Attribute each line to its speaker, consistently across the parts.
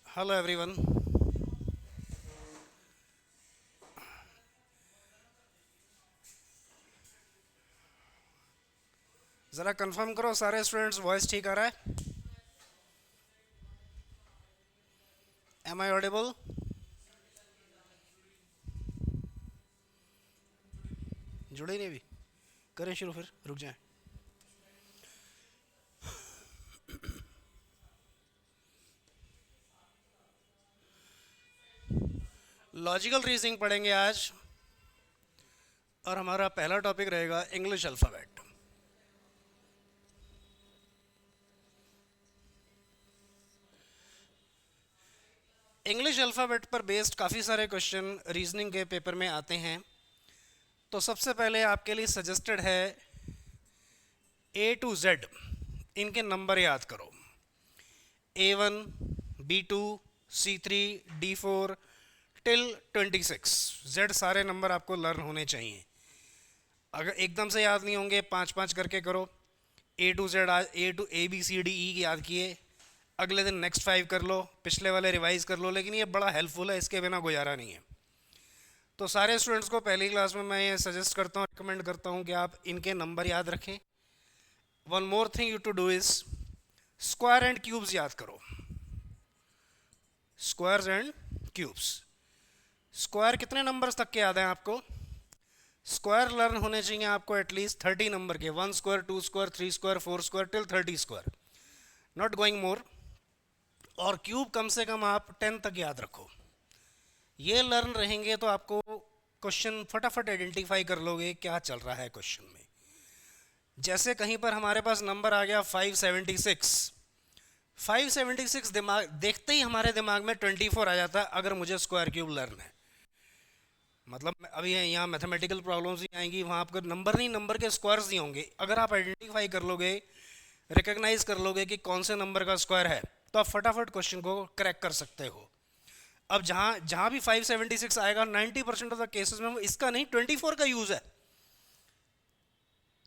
Speaker 1: Hello everyone. ज़रा confirm करो सारे स्टूडेंट्स, वॉइस ठीक आ रहा है? Am I audible? जुड़े नहीं अभी? करें शुरू, फिर रुक जाएं। लॉजिकल रीजनिंग पढ़ेंगे आज, और हमारा पहला टॉपिक रहेगा इंग्लिश अल्फ़ाबेट। इंग्लिश अल्फ़ाबेट पर बेस्ड काफ़ी सारे क्वेश्चन रीजनिंग के पेपर में आते हैं। तो सबसे पहले आपके लिए सजेस्टेड है A to Z, इनके नंबर याद करो। A1, B2, C3, D4 till 26। Z सारे नंबर आपको लर्न होने चाहिए। अगर एकदम से याद नहीं होंगे, पाँच पाँच करके करो। A to Z, A B C D E याद किए, अगले दिन नेक्स्ट 5 कर लो, पिछले वाले रिवाइज कर लो। लेकिन ये बड़ा हेल्पफुल है, इसके बिना गुजारा नहीं है। तो सारे स्टूडेंट्स को पहली क्लास में मैं ये सजेस्ट करता हूँ, रिकमेंड करता हूँ कि आप इनके नंबर याद रखें। One more thing you to do is square and cubes याद करो। Squares and cubes. स्क्वायर कितने नंबर्स तक के याद हैं आपको? स्क्वायर लर्न होने चाहिए आपको एटलीस्ट 30 नंबर के। 1 square, 2 square, 3 square, 4 square till 30 square, not going मोर। और क्यूब कम से कम आप 10 तक याद रखो। ये लर्न रहेंगे तो आपको क्वेश्चन फटाफट आइडेंटिफाई कर लोगे क्या चल रहा है क्वेश्चन में। जैसे कहीं पर हमारे पास नंबर आ गया 576। 576 दिमाग देखते ही हमारे दिमाग में 24 आ जाता है अगर मुझे स्क्वायर क्यूब लर्न है। मतलब अभी यहाँ मैथमेटिकल प्रॉब्लम्स ही आएंगी, वहाँ आपको नंबर नहीं, नंबर के स्क्वायर्स नहीं होंगे। अगर आप आइडेंटिफाई कर लोगे, रिकग्नाइज कर लोगे कि कौन से नंबर का स्क्वायर है, तो आप फटाफट क्वेश्चन को क्रैक कर सकते हो। अब जहाँ जहाँ भी 576 आएगा, 90% ऑफ द केसेस में इसका नहीं 24 का यूज है।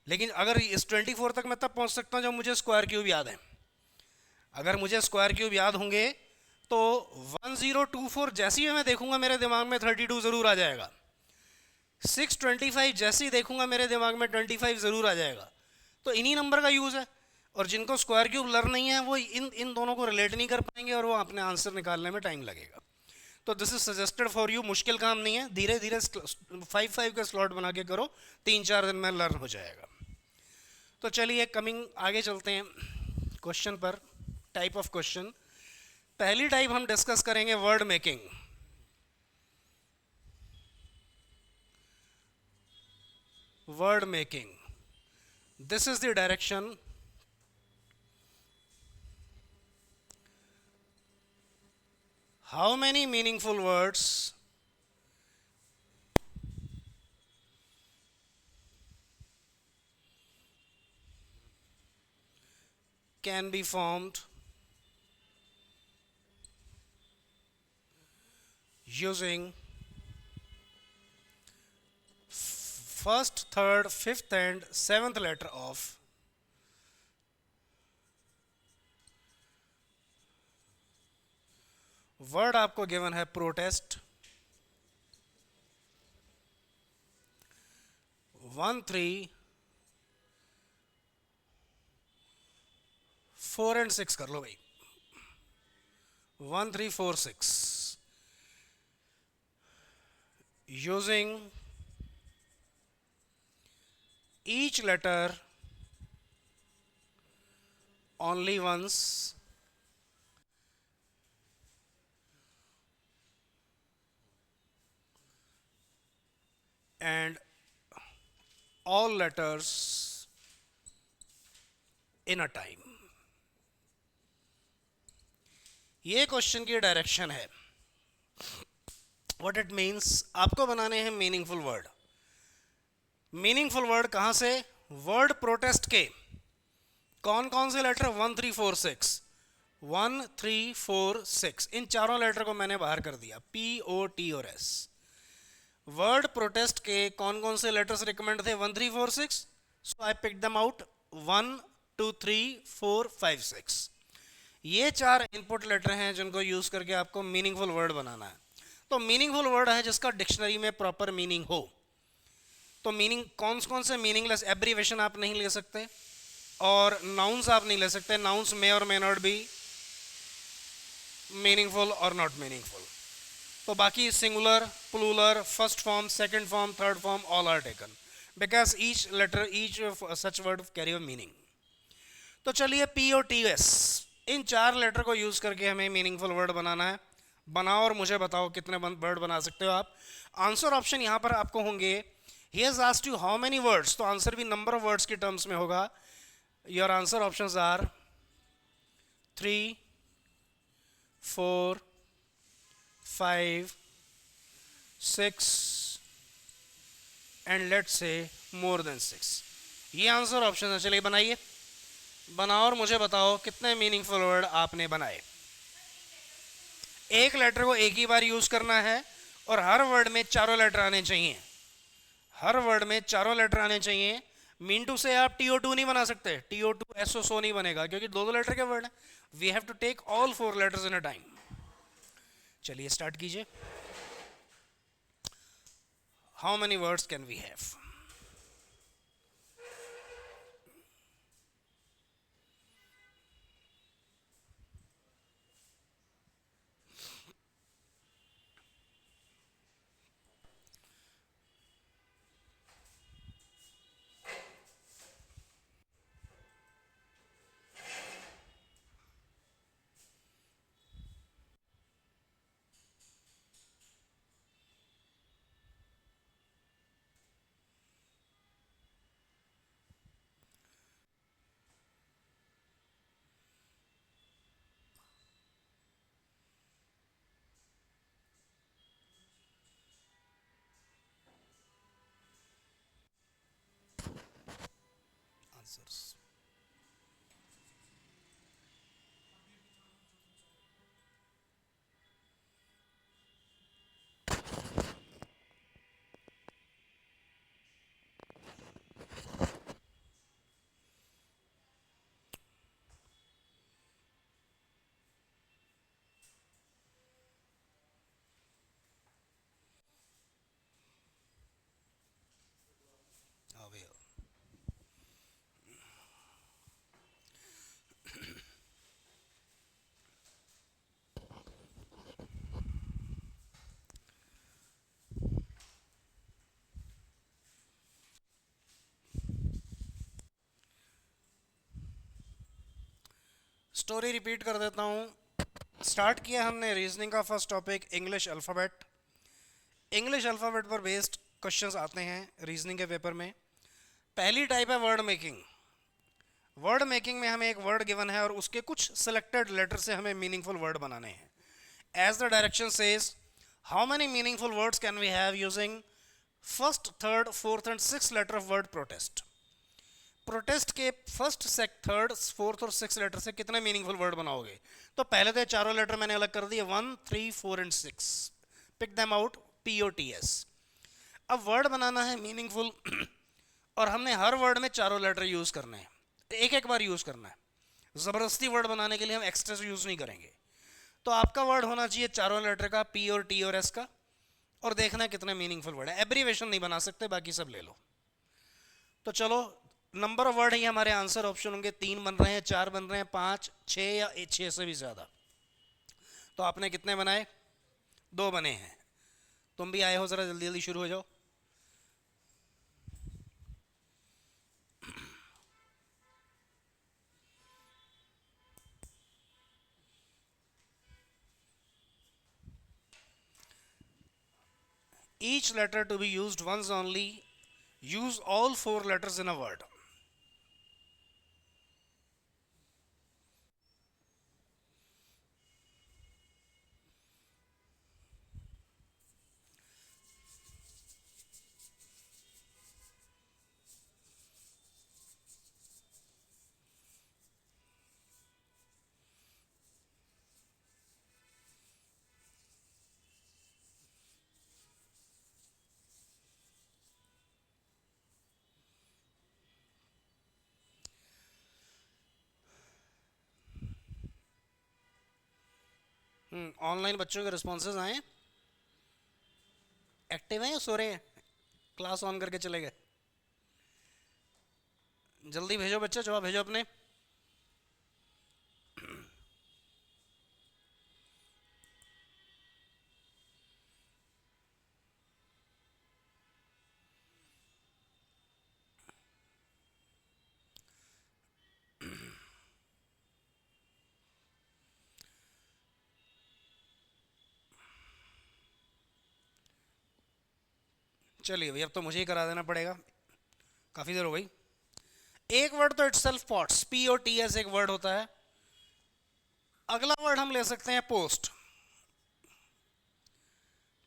Speaker 1: लेकिन अगर इस 24 तक मैं तब पहुँच सकता हूँ जब मुझे स्क्वायर क्यूब याद है। अगर मुझे स्क्वायर क्यूब याद होंगे तो 1024 जैसे ही मैं देखूंगा मेरे दिमाग में 32 जरूर आ जाएगा। 625 जैसे ही देखूंगा मेरे दिमाग में 25 जरूर आ जाएगा। तो इन्हीं नंबर का यूज है। और जिनको स्क्वायर क्यूब लर्न नहीं है वो इन इन दोनों को रिलेट नहीं कर पाएंगे, और वो अपने आंसर निकालने में टाइम लगेगा। तो this is suggested for you. मुश्किल काम नहीं है, धीरे धीरे 5 का स्लॉट बना के करो, 3-4 दिन में लर्न हो जाएगा। तो चलिए कमिंग आगे चलते हैं क्वेश्चन पर। टाइप ऑफ क्वेश्चन, पहली टाइप हम डिस्कस करेंगे word making. Word making, this is the direction. How many meaningful words can be formed using first, third, fifth and seventh letter of word. आपको given है protest, 1, 3, 4 and 6 कर लो भाई। 1, 3, 4, 6 using each letter only once and all letters in a time। ये question की direction है। What it means, आपको बनाने हैं मीनिंगफुल वर्ड। मीनिंगफुल वर्ड कहां से? वर्ड प्रोटेस्ट के कौन कौन से लेटर? 1, 3, 4, 6। 1, 3, 4, 6 इन चारों लेटर को मैंने बाहर कर दिया, P, O, T और S। वर्ड प्रोटेस्ट के कौन कौन से लेटर्स रिकमेंड थे? 1, 3, 4, 6। So I pick them out, 1, 2, 3, 4, 5, 6। ये चार इनपुट लेटर हैं जिनको यूज करके आपको मीनिंगफुल वर्ड बनाना है। तो मीनिंगफुल वर्ड है जिसका डिक्शनरी में प्रॉपर मीनिंग हो। तो मीनिंग कौन कौन से मीनिंगलेस एब्रीवेशन आप नहीं ले सकते, और नाउन्स आप नहीं ले सकते। नाउन्स मे और मे नॉट बी मीनिंगफुल और नॉट मीनिंगफुल। तो बाकी singular, plural, first form, second form, third form, all are taken because each letter, each such word carry a meaning. तो चलिए पी और टी एस, इन चार letter को use करके हमें मीनिंगफुल वर्ड बनाना है। बनाओ और मुझे बताओ कितने वर्ड बना सकते हो आप। आंसर ऑप्शन यहां पर आपको होंगे। He has asked you how many words, तो आंसर भी नंबर ऑफ वर्ड्स के टर्म्स में होगा। Your answer options are 3, 4, 5, 6 and let's say more then 6। ये आंसर ऑप्शन है। चलिए बनाइए, बनाओ और मुझे बताओ कितने मीनिंगफुल वर्ड आपने बनाए। एक लेटर को एक ही बार यूज करना है और हर वर्ड में चारों लेटर आने चाहिए। हर वर्ड में चारों लेटर आने चाहिए। मीन टू से आप TO2 नहीं बना सकते, TO2 SO नहीं बनेगा क्योंकि दो दो लेटर के वर्ड हैं। We have to take all 4 letters in a time. चलिए स्टार्ट कीजिए। How many words can we have? Answers story repeat कर देता हूँ। स्टार्ट किया हमने रीजनिंग का first topic English alphabet. English alphabet पर बेस्ड क्वेश्चंस आते हैं रीजनिंग के पेपर में। पहली टाइप है वर्ड मेकिंग। वर्ड मेकिंग में हमें एक वर्ड गिवन है और उसके कुछ सिलेक्टेड लेटर से हमें मीनिंगफुल वर्ड बनाने हैं। As the direction says, how many meaningful words can we have using first, third, fourth and six letter of word protest. Protest के फर्स्ट, थर्ड, फोर्थ और सिक्स लेटर से कितने meaningful word बनाओगे? तो पहले तो चारों लेटर मैंने अलग कर दिए, 1, 3, 4 and 6। Pick them out, POTS। अब वर्ड बनाना है मीनिंगफुल और हमने हर वर्ड में चारों लेटर यूज करने हैं, एक एक बार यूज करना है। जबरदस्ती वर्ड बनाने के लिए हम एक्स्ट्रा यूज नहीं करेंगे। तो आपका वर्ड होना चाहिए चारों लेटर का, P और T और S का, और देखना है कितने मीनिंगफुल वर्ड है। एब्रीवेशन नहीं बना सकते, बाकी सब ले लो। तो चलो, नंबर ऑफ वर्ड है, हमारे आंसर ऑप्शन होंगे। 3 बन रहे हैं, 4 बन रहे हैं, 5, 6 या 6 से भी ज्यादा। तो आपने कितने बनाए? 2 बने हैं। तुम भी आए हो, जरा जल्दी जल्दी शुरू हो जाओ। Each letter to be used once only. Use all 4 letters in a word. Online बच्चों के रिस्पॉन्सेज आए? एक्टिव हैं या सो रहे हैं? क्लास ऑन करके चले गए? जल्दी भेजो बच्चे, जवाब भेजो अपने। चलिए भाई, अब तो मुझे ही करा देना पड़ेगा, काफ़ी देर हो गई। एक वर्ड तो इटसेल्फ पॉट्स, POTS एक वर्ड होता है। अगला वर्ड हम ले सकते हैं पोस्ट।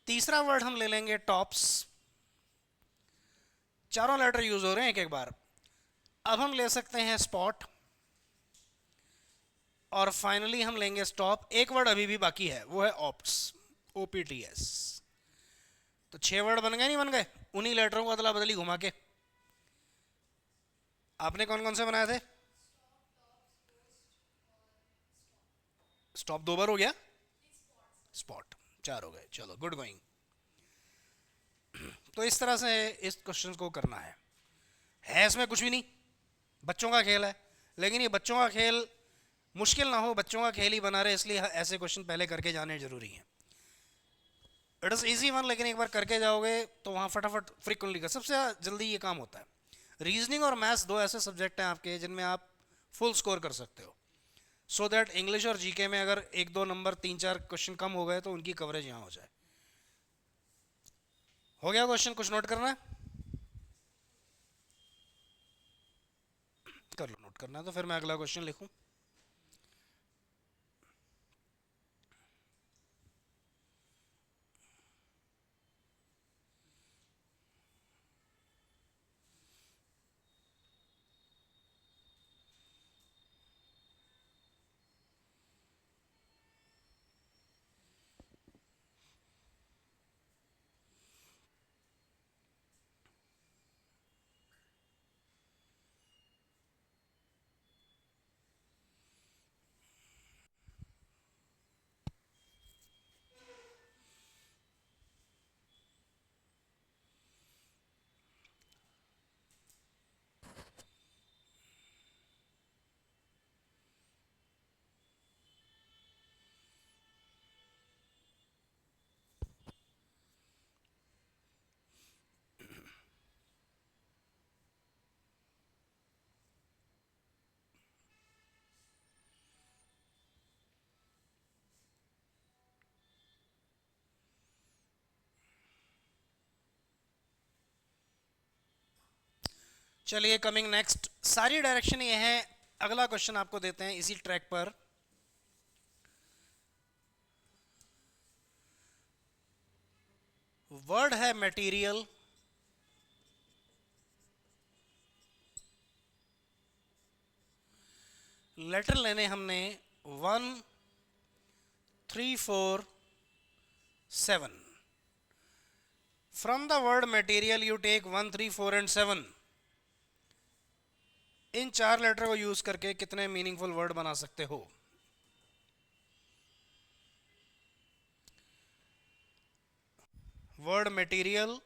Speaker 1: तीसरा वर्ड हम ले लेंगे टॉप्स। चारों लेटर यूज हो रहे हैं एक एक बार। अब हम ले सकते हैं स्पॉट, और फाइनली हम लेंगे स्टॉप। एक वर्ड अभी भी बाकी है, वो है ऑप्ट्स, OPTS। तो 6 वर्ड बन गए, नहीं बन गए? उन्हीं लेटरों को अदला बदली घुमा के। आपने कौन कौन से बनाए थे? स्टॉप 2 बार हो गया, स्पॉट 4 हो गए। चलो, गुड गोइंग। तो इस तरह से इस क्वेश्चन को करना है इसमें कुछ भी नहीं, बच्चों का खेल है। लेकिन ये बच्चों का खेल मुश्किल ना हो, बच्चों का खेल ही बना रहे, इसलिए ऐसे क्वेश्चन पहले करके जाने जरूरी है। इट इज़ इजी वन, लेकिन एक बार करके जाओगे तो वहाँ फटाफट फ्रिक्वेंटली का सबसे जल्दी ये काम होता है। रीजनिंग और मैथ्स 2 ऐसे सब्जेक्ट हैं आपके जिनमें आप फुल स्कोर कर सकते हो, सो दैट इंग्लिश और जीके में अगर 1-2 नंबर 3-4 क्वेश्चन कम हो गए तो उनकी कवरेज यहाँ हो जाए। हो गया क्वेश्चन? कुछ नोट करना है? कर लो, नोट करना है तो फिर मैं अगला क्वेश्चन लिखूं। चलिए, कमिंग नेक्स्ट, सारी डायरेक्शन ये है। अगला क्वेश्चन आपको देते हैं इसी ट्रैक पर। वर्ड है मटेरियल, लेटर लेने हमने 1, 3, 4, 7। From the word material you take 1, 3, 4 and 7। इन 4 लेटर को यूज करके कितने मीनिंगफुल वर्ड बना सकते हो? वर्ड मटेरियल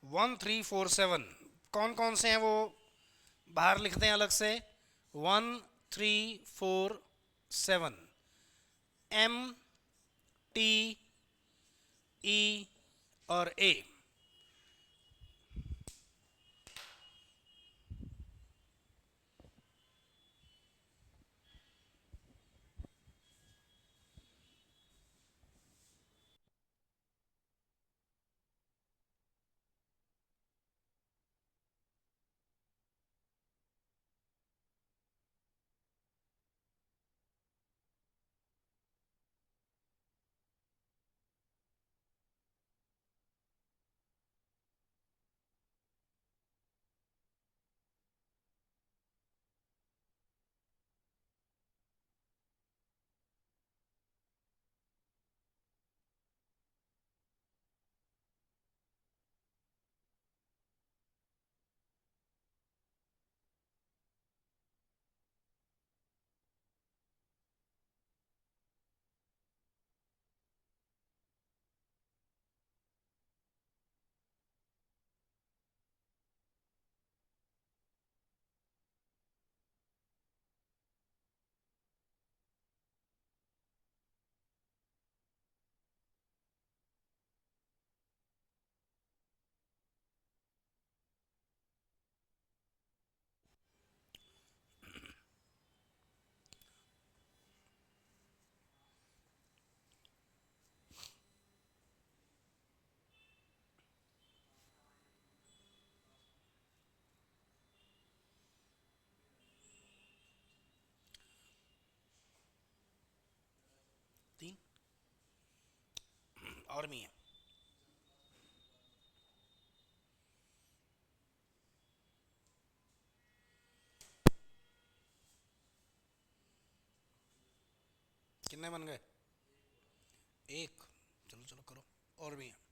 Speaker 1: 1, 3, 4, 7, कौन कौन से हैं वो बाहर लिखते हैं अलग से। 1, 3, 4, 7, M, T, E और A। और भी है। कितने बन गए? एक। चलो चलो करो, और भी है।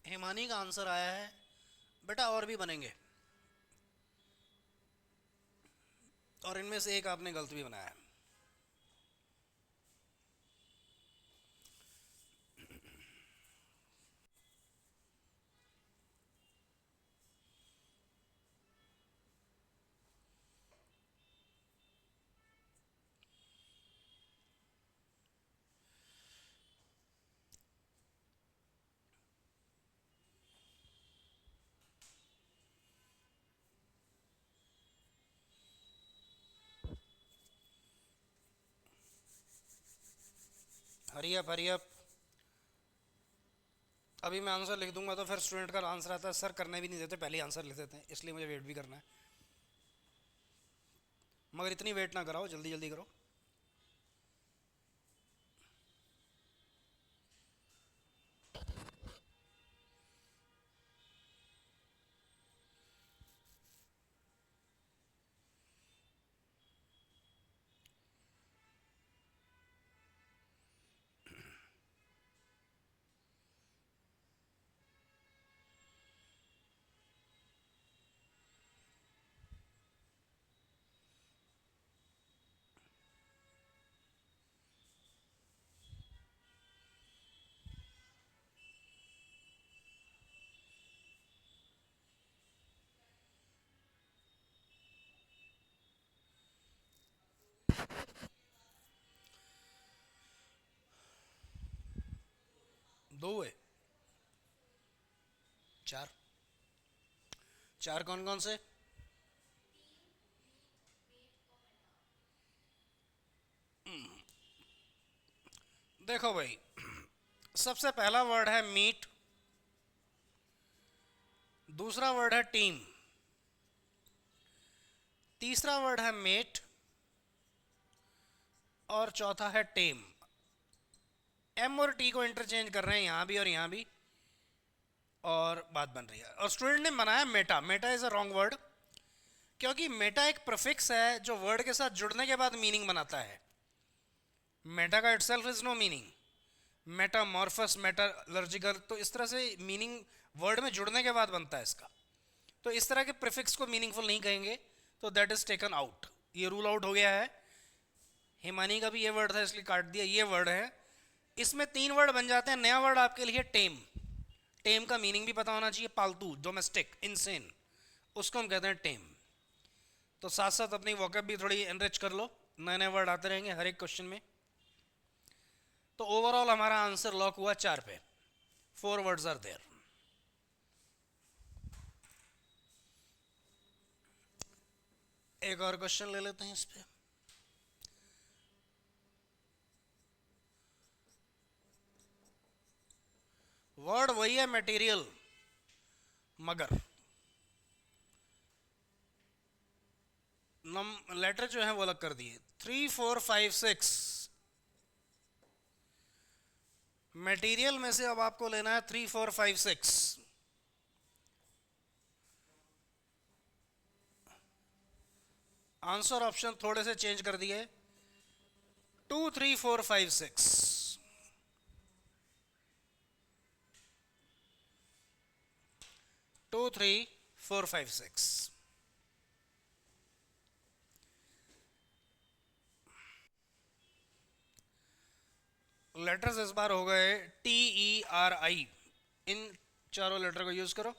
Speaker 1: हिमानी का आंसर आया है बेटा, और भी बनेंगे, और इनमें से एक आपने गलत भी बनाया है। Hurry up hurry up. अभी मैं आंसर लिख दूंगा तो फिर स्टूडेंट का आंसर आता है सर करने भी नहीं देते, पहले ही आंसर लिख देते हैं, इसलिए मुझे वेट भी करना है। मगर इतनी वेट ना कराओ, जल्दी जल्दी करो। दो है, चार। चार कौन कौन से? देखो भाई, सबसे पहला वर्ड है मीट, दूसरा वर्ड है टीम, तीसरा वर्ड है मेट, और चौथा है टेम। एम और टी को इंटरचेंज कर रहे हैं यहां भी और यहां भी, और बात बन रही है। और स्टूडेंट ने बनाया Meta. Meta is a wrong word, क्योंकि मेटा एक प्रीफिक्स है जो वर्ड के साथ जुड़ने के बाद मीनिंग बनाता है। मेटा का itself is no meaning. Metamorphous, metallurgical, तो इस तरह से मीनिंग वर्ड में जुड़ने के बाद बनता है इसका। तो इस तरह के प्रीफिक्स को मीनिंगफुल नहीं कहेंगे, तो दैट इज टेकन आउट, ये रूल आउट हो गया है। हिमानी का भी ये वर्ड था इसलिए काट दिया, ये वर्ड है। इसमें तीन वर्ड बन जाते हैं। नया वर्ड आपके लिए टेम। टेम का मीनिंग भी पता होना चाहिए, पालतू, डोमेस्टिक, इनसेन, उसको हम कहते हैं टेम। तो साथ साथ अपनी वॉकअप भी थोड़ी एनरिच कर लो, नए नए वर्ड आते रहेंगे हर एक क्वेश्चन में। तो ओवरऑल हमारा आंसर लॉक हुआ 4 पे। 4 वर्ड्स आर देयर। एक और क्वेश्चन ले लेते हैं इस पे। वर्ड वही है मटेरियल, मगर लेटर जो है वो अलग कर दिए। 3 4 5 6 मटेरियल में से अब आपको लेना है 3 4 5 6। आंसर ऑप्शन थोड़े से चेंज कर दिए। 2 3 4 5 6। 2 3 4 5 6। लेटर्स इस बार हो गए TERI। इन चारों लेटर को यूज करो।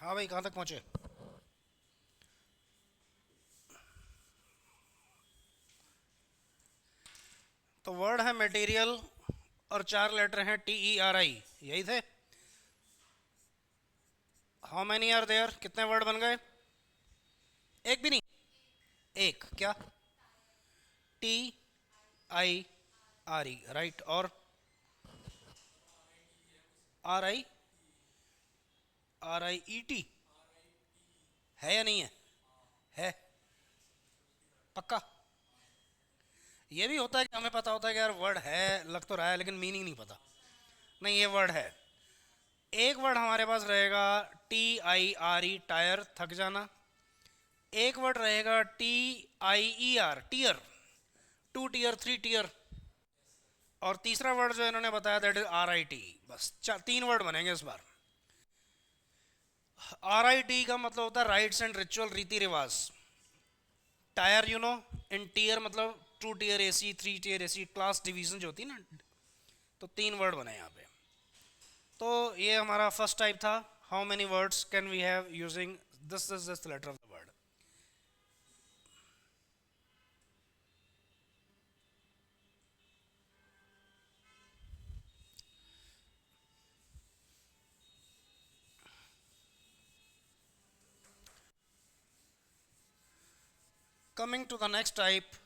Speaker 1: हाँ भाई, कहाँ तक पहुँचे? तो वर्ड है मटेरियल और 4 लेटर हैं TERI, यही थे। हाउ मैनी आर देयर, कितने वर्ड बन गए? एक भी नहीं? एक क्या? TIRE, right. और RI, RIET है या नहीं है? है। पक्का? ये भी होता है कि हमें पता होता है कि यार वर्ड है, लग तो रहा है, लेकिन मीनिंग नहीं पता। नहीं, ये वर्ड है। एक वर्ड हमारे पास रहेगा TIRE, टायर, थक जाना। एक वर्ड रहेगा TIER, टीयर, 2 टीयर, 3 टीयर। और तीसरा वर्ड जो इन्होंने बताया दैट इज RIT। बस 3 वर्ड बनेंगे इस बार। RIT का मतलब होता है राइट्स एंड रिचुअल, रीति रिवाज। Tyre you know, in tier मतलब 2 tier AC, 3 tier AC, class division जो होती है ना। तो 3 वर्ड बने यहाँ पे। तो ये हमारा फर्स्ट टाइप था। How many words can we have using this letter of the word. Coming to the next type,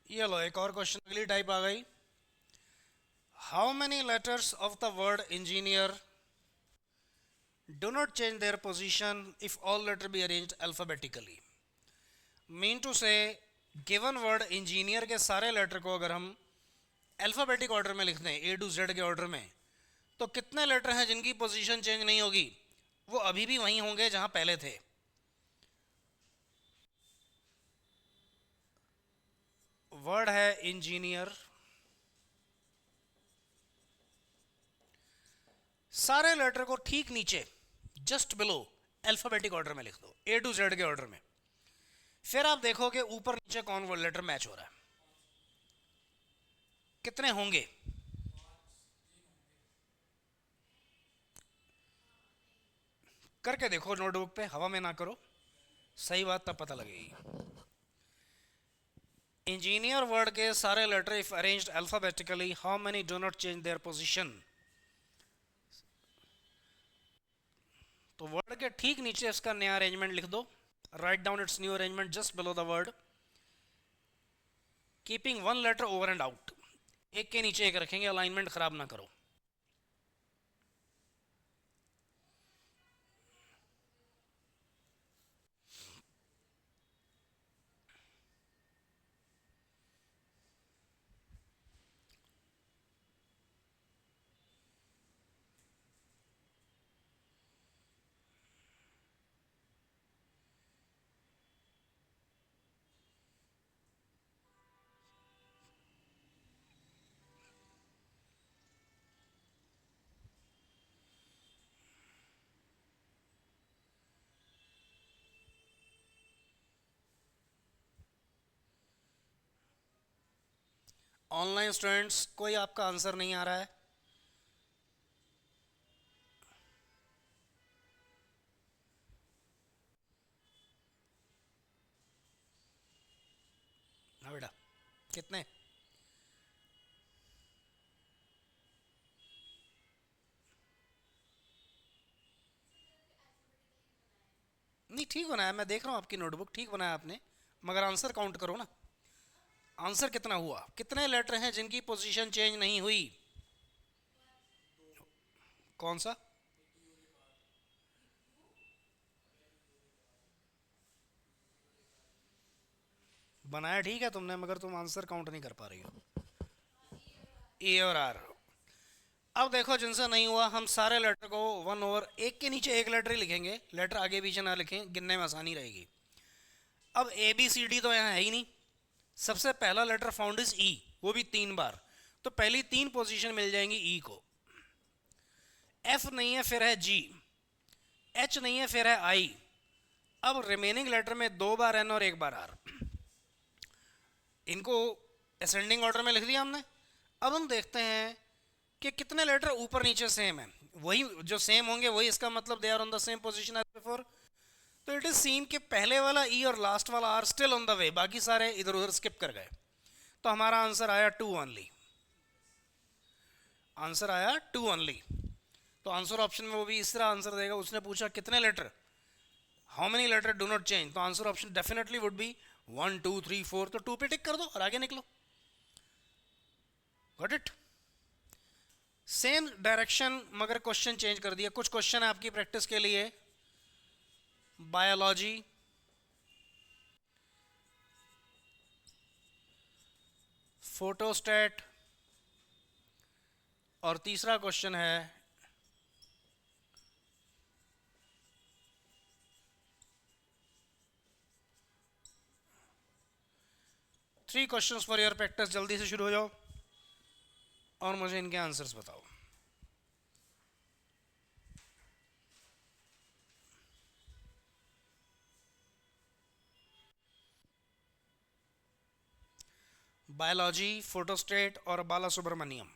Speaker 1: ये लो एक और क्वेश्चन, अगली टाइप आ गई। How many letters of the word engineer do not change their position if all letter be arranged alphabetically? Mean to say, given word engineer के सारे letter को अगर हम अल्फाबेटिक ऑर्डर में लिख दें, A to Z के ऑर्डर में, तो कितने लेटर हैं जिनकी पोजीशन चेंज नहीं होगी? वो अभी भी वहीं होंगे जहां पहले थे। वर्ड है इंजीनियर, सारे लेटर को ठीक नीचे, जस्ट बिलो, अल्फाबेटिक ऑर्डर में लिख दो, A to Z के ऑर्डर में। फिर आप देखो कि ऊपर नीचे कौन वो लेटर मैच हो रहा है, कितने होंगे। करके देखो नोटबुक पे, हवा में ना करो, सही बात तब पता लगेगी। इंजीनियर वर्ड के सारे letter if arranged alphabetically, how many do not change their position? तो वर्ड के ठीक नीचे इसका नया अरेंजमेंट लिख दो, right down its new arrangement just below the word, keeping 1 letter over and out. एक के नीचे एक रखेंगे, अलाइनमेंट खराब ना करो। ऑनलाइन स्टूडेंट्स, कोई आपका आंसर नहीं आ रहा है? हाँ बेटा, कितने? नहीं, नहीं ठीक बनाया, मैं देख रहा हूँ आपकी नोटबुक ठीक बनाया आपने, मगर आंसर काउंट करो ना। आंसर कितना हुआ, कितने लेटर हैं जिनकी पोजीशन चेंज नहीं हुई? कौन सा? बनाया ठीक है तुमने, मगर तुम आंसर काउंट नहीं कर पा रही हो। ए और आर। अब देखो जिनसे नहीं हुआ, हम सारे लेटर को वन ओवर एक के नीचे एक लेटर ही लिखेंगे, लेटर आगे पीछे ना लिखें, गिनने में आसानी रहेगी। अब ए बी सी डी तो यहाँ है ही नहीं। सबसे पहला लेटर फाउंड इज ई, वो भी 3 बार, तो पहली 3 पोजीशन मिल जाएंगी ई को। एफ नहीं है, फिर है जी। एच नहीं है, फिर है आई। अब रिमेनिंग लेटर में 2 बार एन और 1 बार आर। इनको असेंडिंग ऑर्डर में लिख दिया हमने। अब हम देखते हैं कि कितने लेटर ऊपर नीचे सेम है। वही जो सेम होंगे वही इसका मतलब they are on the same position as before. तो इट इज सीन कि पहले वाला ई और लास्ट वाला R still on the way, बाकी सारे इधर उधर स्किप कर गए। तो हमारा आंसर आया 2 ओनली। आंसर आया 2 ओनली। तो आंसर ऑप्शन में वो भी इस तरह आंसर देगा। उसने पूछा कितने letter, how many letter do not change, तो answer option definitely would be 1 2 3 4। तो 2 पे टिक कर दो और आगे निकलो। Got it? सेम डायरेक्शन मगर क्वेश्चन चेंज कर दिया। कुछ क्वेश्चन है आपकी प्रैक्टिस के लिए। बायोलॉजी, फोटोस्टैट, और तीसरा क्वेश्चन है three questions for your practice. जल्दी से शुरू हो जाओ और मुझे इनके आंसर्स बताओ। बायोलॉजी, फोटोस्टेट और बाला सुब्रमण्यम।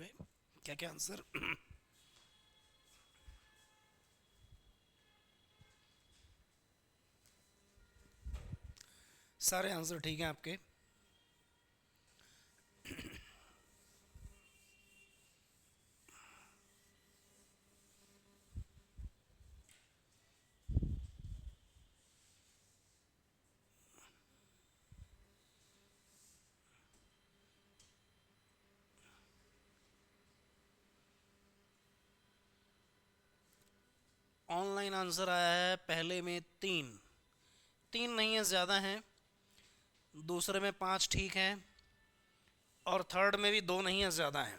Speaker 1: गए। क्या क्या आंसर? सारे आंसर ठीक हैं आपके। ऑनलाइन आंसर आया है पहले में तीन, तीन नहीं है, ज़्यादा हैं। दूसरे में पांच ठीक हैं, और थर्ड में भी दो नहीं है, ज़्यादा हैं।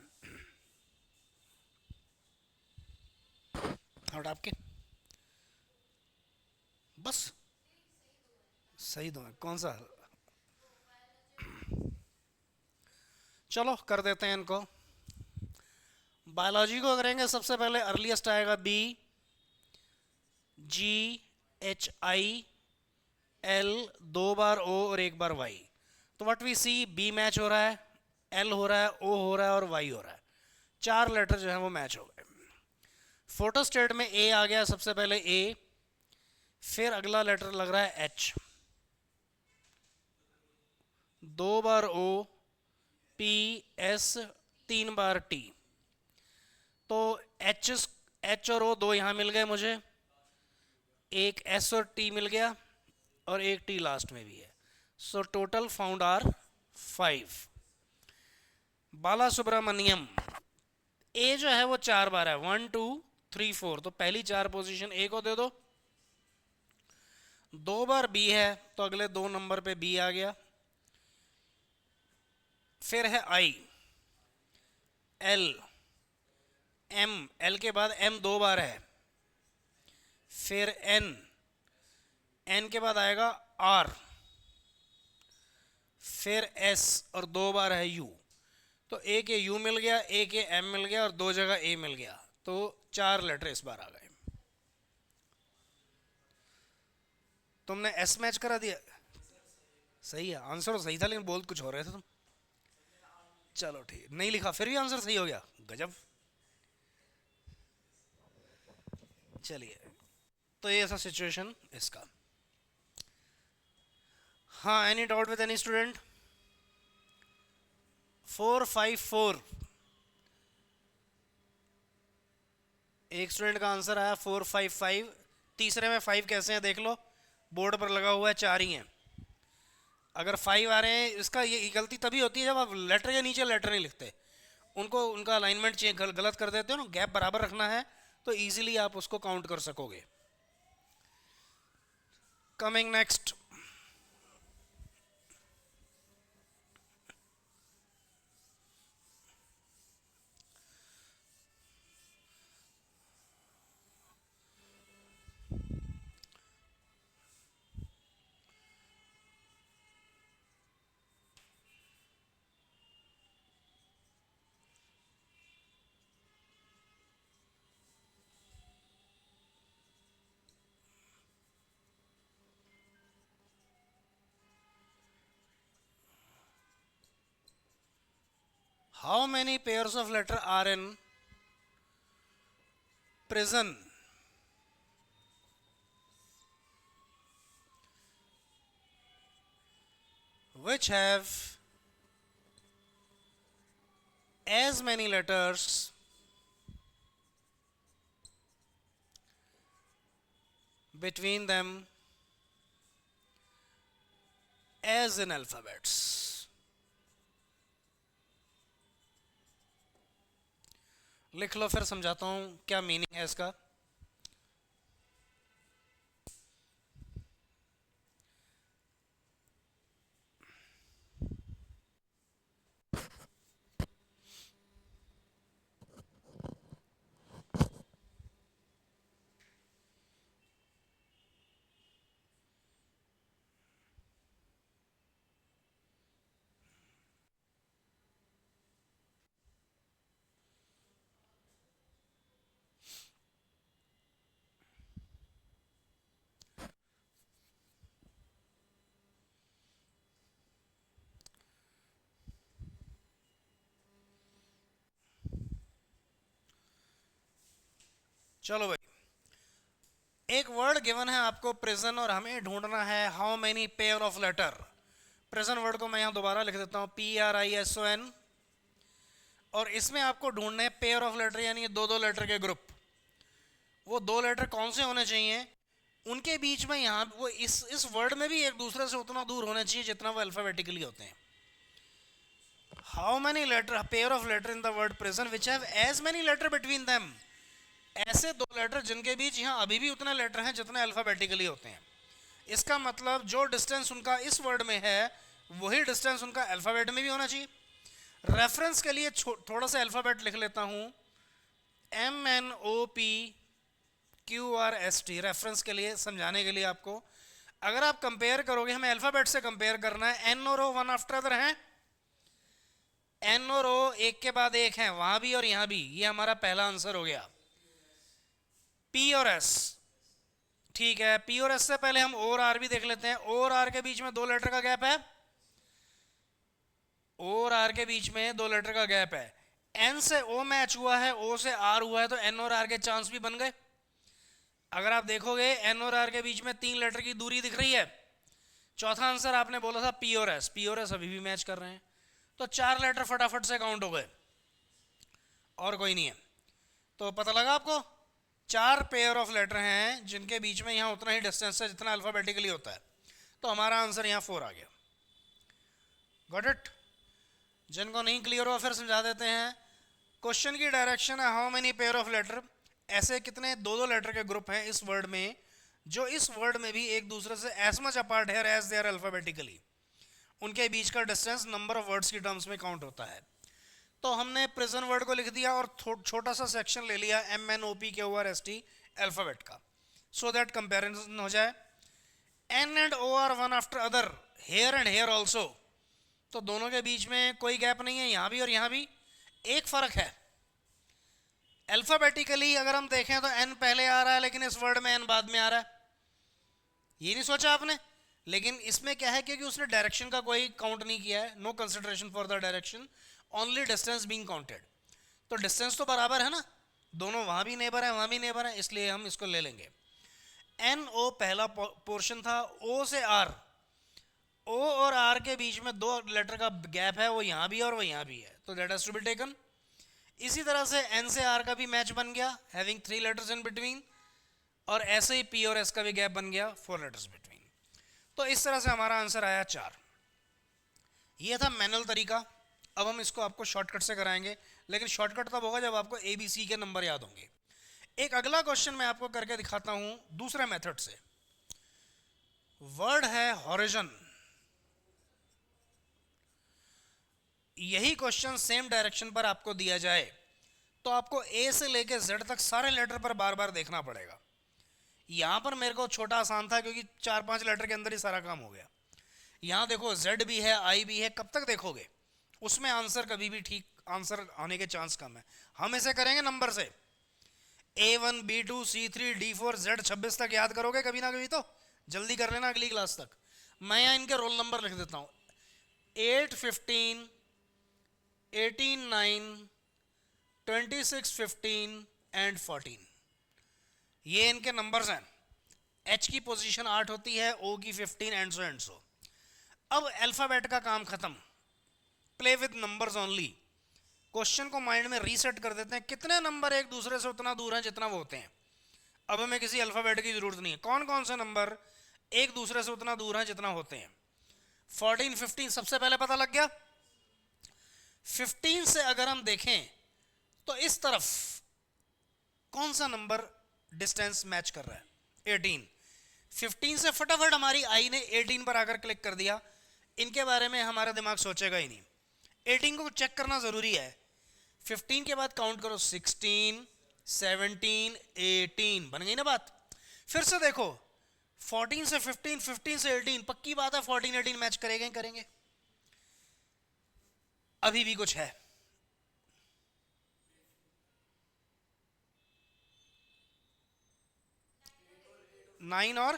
Speaker 1: थर्ड आपके बस सही दो है, कौन सा? चलो कर देते हैं इनको। बायोलॉजी को करेंगे, सबसे पहले अर्लीस्ट आएगा B, G, H I, L, दो बार ओ और एक बार वाई। तो what we see, B match हो रहा है, एल हो रहा है, ओ हो रहा है और वाई हो रहा है। चार लेटर जो है वो मैच हो गए। फोटोस्टेट में ए आ गया, सबसे पहले ए, फिर अगला लेटर लग रहा है एच, दो बार ओ, पी, एस, तीन बार टी। तो एच, एच और ओ दो यहां मिल गए मुझे, एक एस और टी मिल गया, और एक टी लास्ट में भी है। So total found are 5। Bala Subramaniam, A जो है वो चार बार है, 1 2 3 4, तो पहली चार पोजीशन ए को दे दो। दो बार बी है, तो अगले दो नंबर पे बी आ गया। फिर है आई, एल, एम, एल के बाद एम दो बार है, फिर एन, एन के बाद आएगा आर, फिर एस, और दो बार है यू। तो ए के यू मिल गया, ए के एम मिल गया, और दो जगह ए मिल गया। तो चार लेटर इस बार आ गए। तुमने एस मैच करा दिया, सही है आंसर, तो सही था, लेकिन बोल कुछ हो रहे थे तुम। चलो ठीक, नहीं लिखा फिर भी आंसर सही हो गया, गजब। चलिए, तो ये ऐसा सिचुएशन इसका। हाँ, any doubt with any student? 4 5 4, एक स्टूडेंट का आंसर आया 4 5 5। तीसरे में 5 कैसे हैं देख लो, बोर्ड पर लगा हुआ है चार ही हैं। अगर 5 आ रहे हैं, इसका ये गलती तभी होती है जब आप लेटर के नीचे लेटर नहीं लिखते, उनको उनका अलाइनमेंट गलत कर देते हो ना, गैप बराबर रखना है, तो इजीली आप उसको काउंट कर सकोगे। Coming next, how many pairs of letter are in prison which have as many letters between them as in alphabets? लिख लो, फिर समझाता हूं क्या मीनिंग है इसका। चलो भाई, एक वर्ड गिवन है आपको प्रिजन, और हमें ढूंढना है how many pair of letter. Prison word को मैं यहां दोबारा लिख देता हूं, PRISON, और इसमें आपको ढूंढने हैं पेयर ऑफ लेटर, यानी दो दो लेटर के ग्रुप। वो दो लेटर कौन से होने चाहिए, उनके बीच में यहाँ वो इस वर्ड में भी एक दूसरे से उतना दूर होने चाहिए जितना वो अल्फाबेटिकली होते हैं। How many letter, pair of letter in the word prison which have as many letter between them, ऐसे दो लेटर जिनके बीच यहाँ अभी भी उतने लेटर हैं जितने अल्फाबेटिकली होते हैं। इसका मतलब जो डिस्टेंस उनका इस वर्ड में है वही डिस्टेंस उनका अल्फाबेट में भी होना चाहिए। रेफरेंस के लिए थोड़ा सा अल्फाबेट लिख लेता हूँ, MNOPQRST, रेफरेंस के लिए, समझाने के लिए आपको। अगर आप कंपेयर करोगे, हमें अल्फाबेट से कंपेयर करना है, N और O वन आफ्टर अदर हैं, N और O एक के बाद एक हैं, वहां भी और यहां भी, ये हमारा पहला आंसर हो गया। P और S, ठीक है, P और S से पहले हम O और R भी देख लेते हैं। O और R के बीच में दो लेटर का गैप है, O और R के बीच में दो लेटर का गैप है। N से O मैच हुआ है, O से R हुआ है, तो N और R के चांस भी बन गए। अगर आप देखोगे N और R के बीच में 3 लेटर की दूरी दिख रही है। चौथा आंसर आपने बोला था P और S, P और S अभी भी मैच कर रहे हैं, तो 4 लेटर फटाफट से काउंट हो गए, और कोई नहीं है। तो पता लगा आपको, 4 पेयर ऑफ लेटर हैं जिनके बीच में यहाँ उतना ही डिस्टेंस है जितना अल्फाबेटिकली होता है। तो हमारा आंसर यहाँ 4 आ गया। Got it? जिनको नहीं क्लियर हुआ फिर समझा देते हैं। क्वेश्चन की डायरेक्शन है how many pair of letter, ऐसे कितने दो दो लेटर के ग्रुप हैं इस वर्ड में, जो इस वर्ड में भी एक दूसरे से एज मच अपार्ट है एज दे आर अल्फाबेटिकली। उनके बीच का डिस्टेंस नंबर ऑफ वर्ड्स की टर्म्स में काउंट होता है। तो हमने प्रिजन वर्ड को लिख दिया और छोटा सा सेक्शन ले लिया MNOPQRST अल्फाबेट का, सो दैट कंपैरिजन हो जाए। N and O are one after other, here and here also, तो दोनों के बीच में कोई गैप नहीं है, यहाँ भी और यहाँ भी। एक फर्क है, अल्फाबेटिकली अगर हम देखें तो N पहले आ रहा है, लेकिन इस वर्ड में N बाद में आ रहा है। ये नहीं सोचा आपने? लेकिन इसमें क्या है, क्योंकि उसने डायरेक्शन का कोई काउंट नहीं किया है, no consideration for the direction, only distance being counted. तो डिस्टेंस तो बराबर है ना, दोनों वहां भी नेबर है वहां भी नेबर है, इसलिए हम इसको ले लेंगे। NO पहला पोर्शन था, O से R, O और R के बीच में 2 लेटर का गैप है, वो यहां भी और वो यहां भी है, तो that has to be taken. इसी तरह से N से R का भी मैच बन गया, हैविंग 3 लेटर्स इन बिटवीन, और ऐसे ही P और S का भी गैप बन गया, 4 लेटर्स बिटवीन। तो इस तरह से हमारा आंसर आया 4। ये था मैनुअल तरीका। अब हम इसको आपको शॉर्टकट से कराएंगे, लेकिन शॉर्टकट तब होगा जब आपको ABC के नंबर याद होंगे। एक अगला क्वेश्चन मैं आपको करके दिखाता हूं दूसरे मेथड से। वर्ड है हॉरिजन। यही क्वेश्चन सेम डायरेक्शन पर आपको दिया जाए तो आपको A से लेके Z तक सारे लेटर पर बार बार देखना पड़ेगा। यहां पर मेरे को छोटा आसान था क्योंकि 4-5 लेटर के अंदर ही सारा काम हो गया। यहां देखो Z भी है, I भी है, कब तक देखोगे? उसमें आंसर कभी भी ठीक आंसर आने के चांस कम है। हम इसे करेंगे नंबर से, A1 B2 C3 D4 Z 26 तक याद करोगे कभी ना कभी, तो जल्दी कर लेना अगली क्लास तक। मैं यहाँ इनके रोल नंबर लिख देता हूँ, 8 15 18 9 26 15 एंड 14, ये इनके नंबर्स हैं। H की पोजीशन 8 होती है, O की 15 एंड सो। अब अल्फाबेट का काम खत्म, play with numbers only. Question को माइंड में रीसेट कर देते हैं, कितने नंबर एक दूसरे से उतना दूर हैं जितना वो होते हैं। अब हमें किसी अल्फाबेट की जरूरत नहीं है, कौन कौन से नंबर एक दूसरे से उतना दूर हैं जितना होते हैं। 14 15 सबसे पहले पता लग गया। 15 से अगर हम देखें तो इस तरफ कौन सा नंबर डिस्टेंस मैच कर रहा है? 18। 15 से फटाफट हमारी आई ने 18 पर आकर क्लिक कर दिया, इनके बारे में हमारा दिमाग सोचेगा ही नहीं। 18 को चेक करना जरूरी है। 15 के बाद काउंट करो, 16 17 18, बन गई ना बात। फिर से देखो, 14 से 15 15 से 18, पक्की बात है 14 18 मैच करेंगे करेंगे। अभी भी कुछ है, नाइन और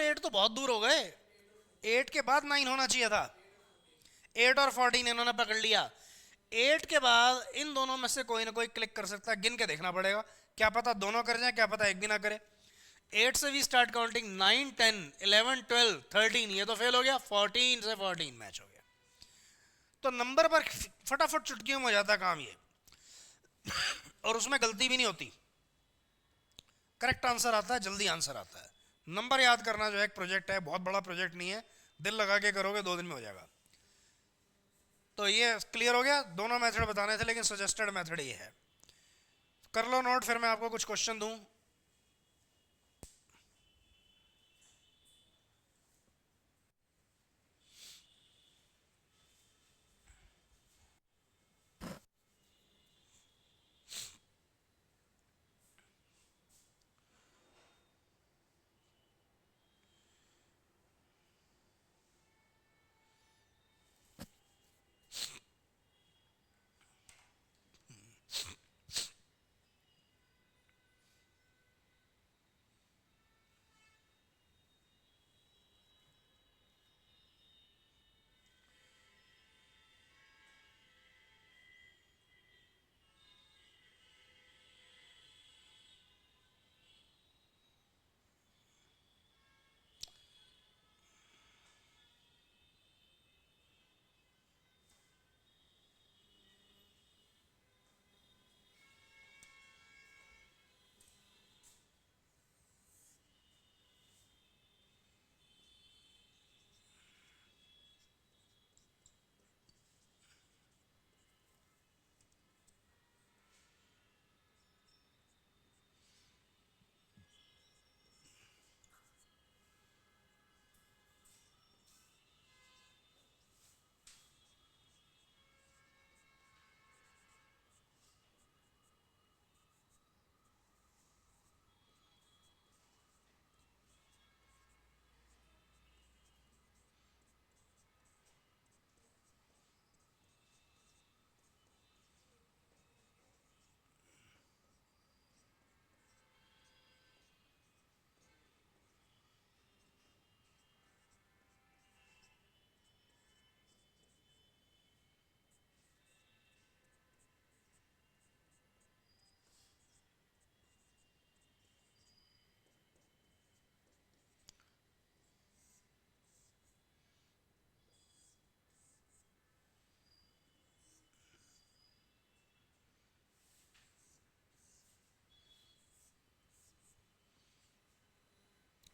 Speaker 1: 8 तो बहुत दूर हो गए। 8 के बाद 9 होना चाहिए था। 8 और 14 इन्होंने पकड़ लिया। 8 के बाद इन दोनों में से कोई ना कोई क्लिक कर सकता है, गिन के देखना पड़ेगा क्या पता दोनों कर जाए, क्या पता एक भी ना करे। 8 से भी स्टार्ट काउंटिंग, 9 10 11 12 13, ये तो फेल हो गया। 14 से 14 मैच हो गया। तो नंबर पर फटाफट चुटकियों में हो जाता काम ये, और उसमें गलती भी नहीं होती, करेक्ट आंसर आता है, जल्दी आंसर आता है। नंबर याद करना जो है एक प्रोजेक्ट है, बहुत बड़ा प्रोजेक्ट नहीं है, दिल लगा के करोगे 2 दिन में हो जाएगा। तो ये क्लियर हो गया, दोनों मेथड बताने थे लेकिन सजेस्टेड मेथड ये है। कर लो नोट, फिर मैं आपको कुछ क्वेश्चन दूं।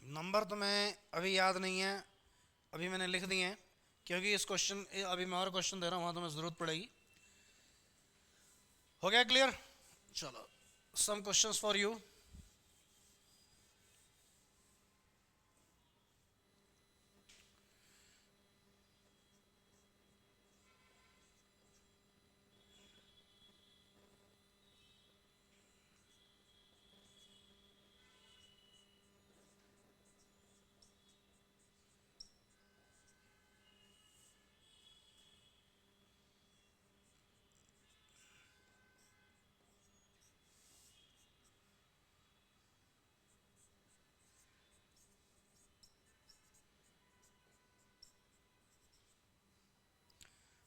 Speaker 1: नंबर तो मैं अभी याद नहीं है, अभी मैंने लिख दिए हैं, क्योंकि इस क्वेश्चन, अभी मैं और क्वेश्चन दे रहा हूँ, वहाँ तो मैं ज़रूरत पड़ेगी। हो गया क्लियर? चलो, some questions for you.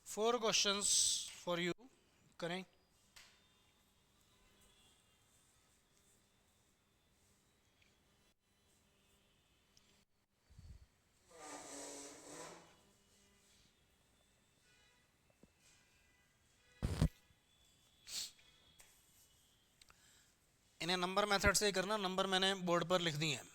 Speaker 1: Four questions for you, करें। इन्हें नंबर मेथड से ही करना, नंबर मैंने बोर्ड पर लिख दिए हैं।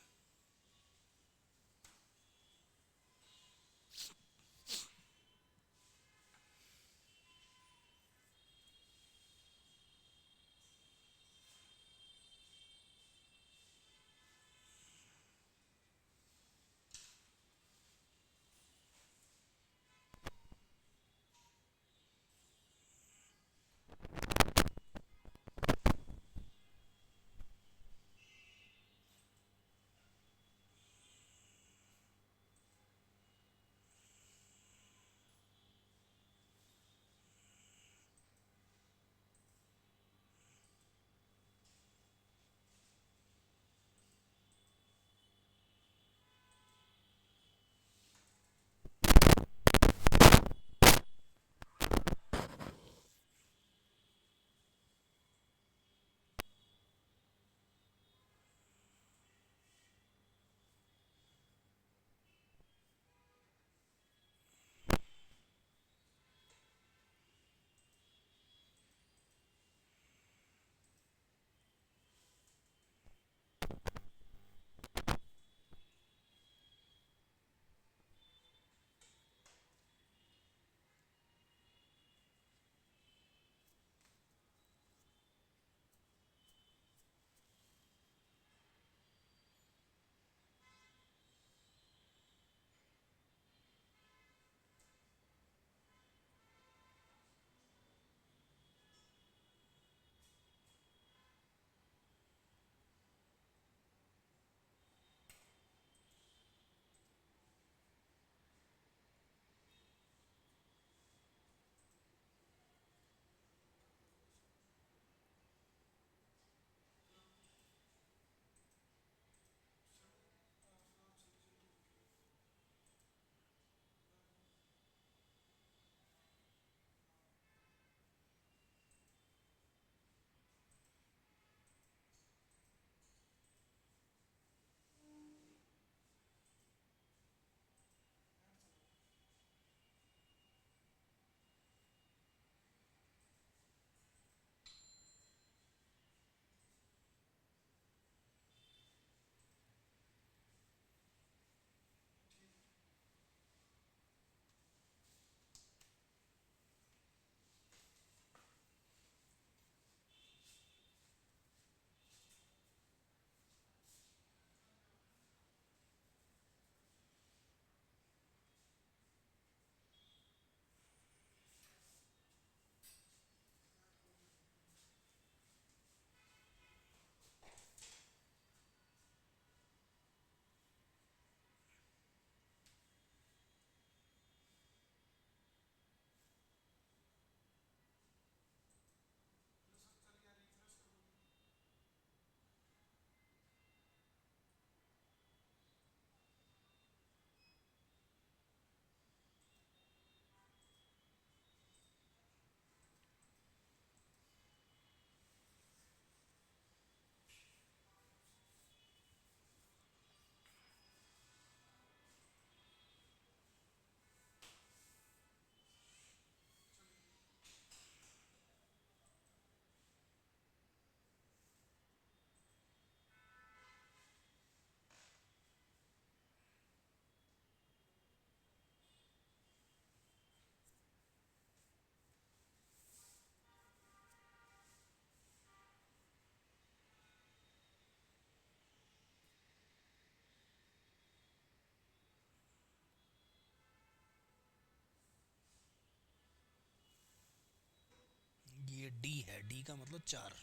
Speaker 1: ये डी है, डी का मतलब 4।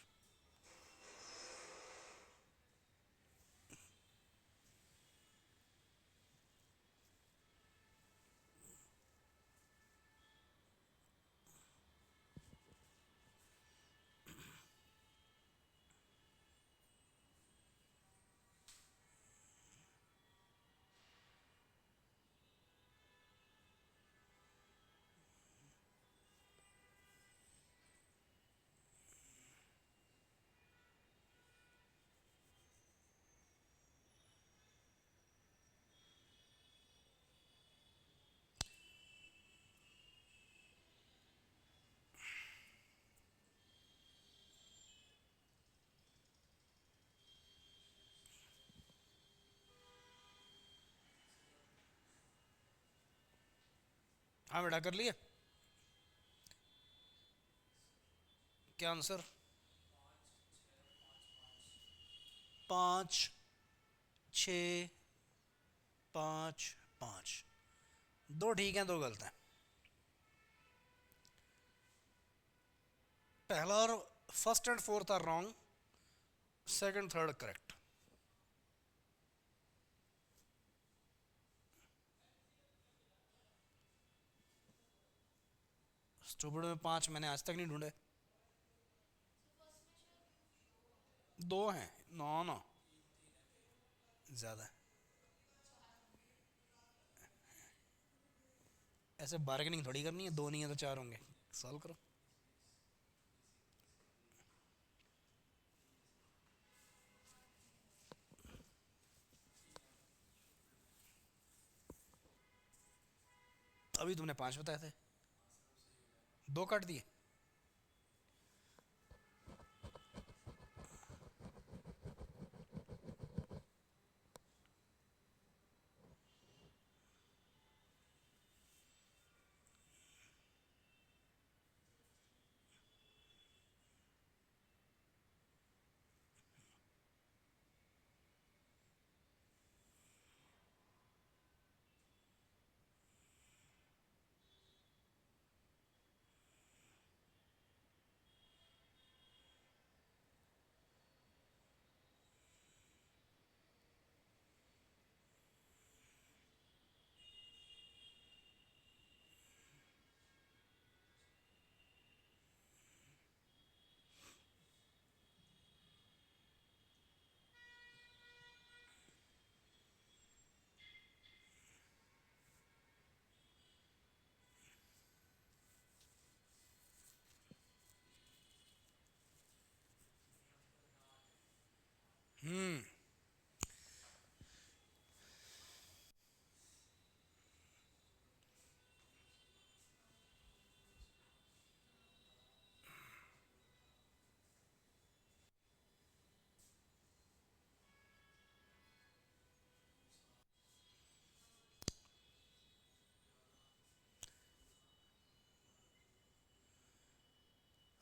Speaker 1: हाँ बेटा कर लिया, क्या आंसर? 5 6 5 5। 2 ठीक हैं, 2 गलत हैं। पहला और first and fourth are wrong, second third correct. Stupid में 5 मैंने आज तक नहीं ढूंढे। 2 हैं, नो नो ज्यादा। ऐसे बार्गेनिंग थोड़ी करनी है, 2 नहीं है तो 4 होंगे, सॉल्व करो। अभी तुमने 5 बताए थे, 2 काट दिए।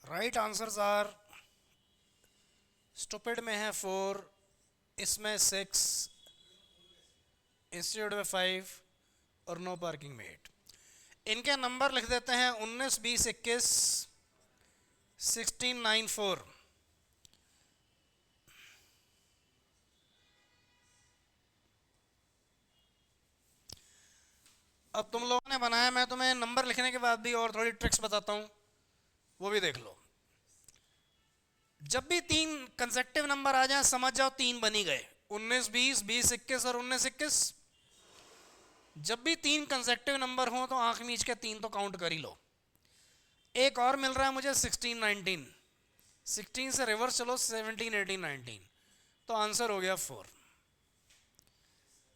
Speaker 1: राइट आंसर्स आर, स्टूपिड में है 4, इसमें 6, इंस्टीट्यूट में 5 और नो पार्किंग में 8। इनके नंबर लिख देते हैं 19 20 21 16 9 4। अब तुम लोगों ने बनाया, मैं तुम्हें नंबर लिखने के बाद भी और थोड़ी ट्रिक्स बताता हूं, वो भी देख लो। जब भी 3 कंसेक्टिव नंबर आ जाए समझ जाओ 3 बन ही गए, 19 20 20 21 और 19 21। जब भी 3 कंसेक्टिव नंबर हो तो आंख मीच के 3 तो काउंट कर ही लो। एक और मिल रहा है मुझे 16 19, 16 से रिवर्स चलो 17 18 19, तो आंसर हो गया 4।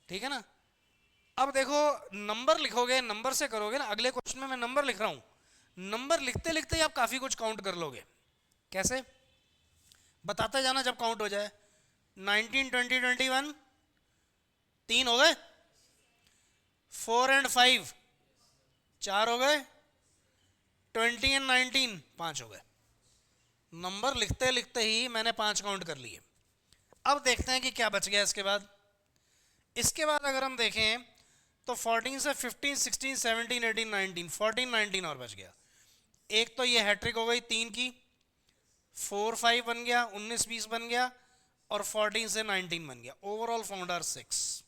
Speaker 1: ठीक है ना? अब देखो नंबर लिखोगे, नंबर से करोगे ना, अगले क्वेश्चन में मैं नंबर लिख रहा हूं, नंबर लिखते लिखते ही आप काफी कुछ काउंट कर लोगे। कैसे? बताते जाना जब काउंट हो जाए। 19 20 21 3 हो गए, 4 एंड 5 4 हो गए, 20 एंड 19 5 हो गए। नंबर लिखते लिखते ही मैंने 5 काउंट कर लिए। अब देखते हैं कि क्या बच गया इसके बाद। इसके बाद अगर हम देखें तो 14 से 15 16 17 18 19 14 19 और बच गया। एक तो ये हैट्रिक हो गई 3 की, 4 5 बन गया, 19 20 बन गया, और 14 से 19 बन गया। Overall found are 6।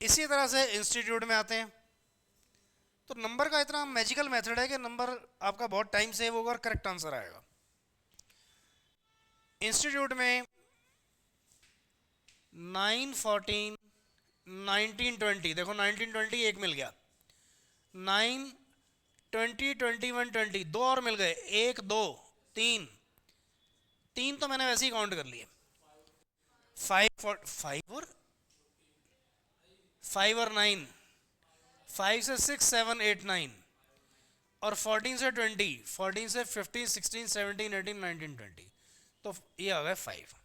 Speaker 1: इसी तरह से इंस्टीट्यूट में आते हैं तो नंबर का इतना मैजिकल मेथड है कि नंबर आपका बहुत टाइम सेव होगा और करेक्ट आंसर आएगा। इंस्टीट्यूट में 9 14 19 20, देखो 19 20 एक मिल गया, 9 20 21 20 दो और मिल गए, एक दो तीन, तीन तो मैंने वैसे ही काउंट कर लिए, 5 और 9, 5 से 6 7 8 9, और 14 से 20, 14 से 15 16 17 18 19 20, तो ये आ गया 5।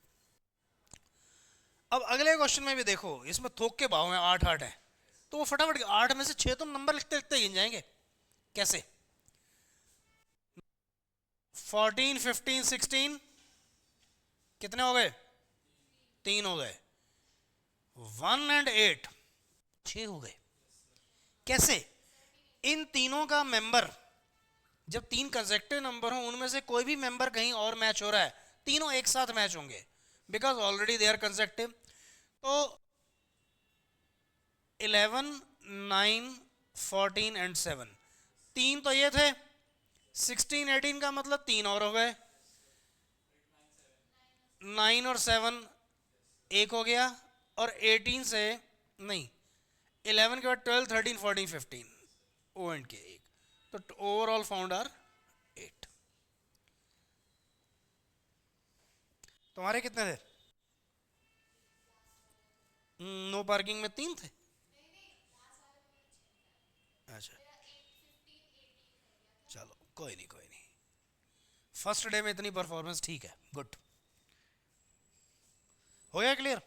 Speaker 1: अब अगले क्वेश्चन में भी देखो, इसमें थोक के भाव में 8 8 है, तो वो फटाफट 8 में से 6 तो नंबर लिखते लिखते गिन जाएंगे। कैसे? 14 15 16 कितने हो गए? 3 हो गए। 1 एंड 8 6 हो गए। कैसे? इन तीनों का मेंबर, जब तीन कंसेक्टिव नंबर हो उनमें से कोई भी मेंबर कहीं और मैच हो रहा है, तीनों एक साथ मैच होंगे because already they are consecutive. तो 11 9 14 एंड 7, तीन तो ये थे, 16 18 का मतलब तीन और हो गए, 9 और 7 एक हो गया, और 18 से नहीं 11 के बाद 12 13 14 15 ओ एंड के एक, तो ओवरऑल फाउंड आर 8। तुम्हारे कितने थे? नो पार्किंग में 3 थे। अच्छा चलो कोई नहीं कोई नहीं, फर्स्ट डे में इतनी परफॉर्मेंस ठीक है, गुड। हो गया क्लियर?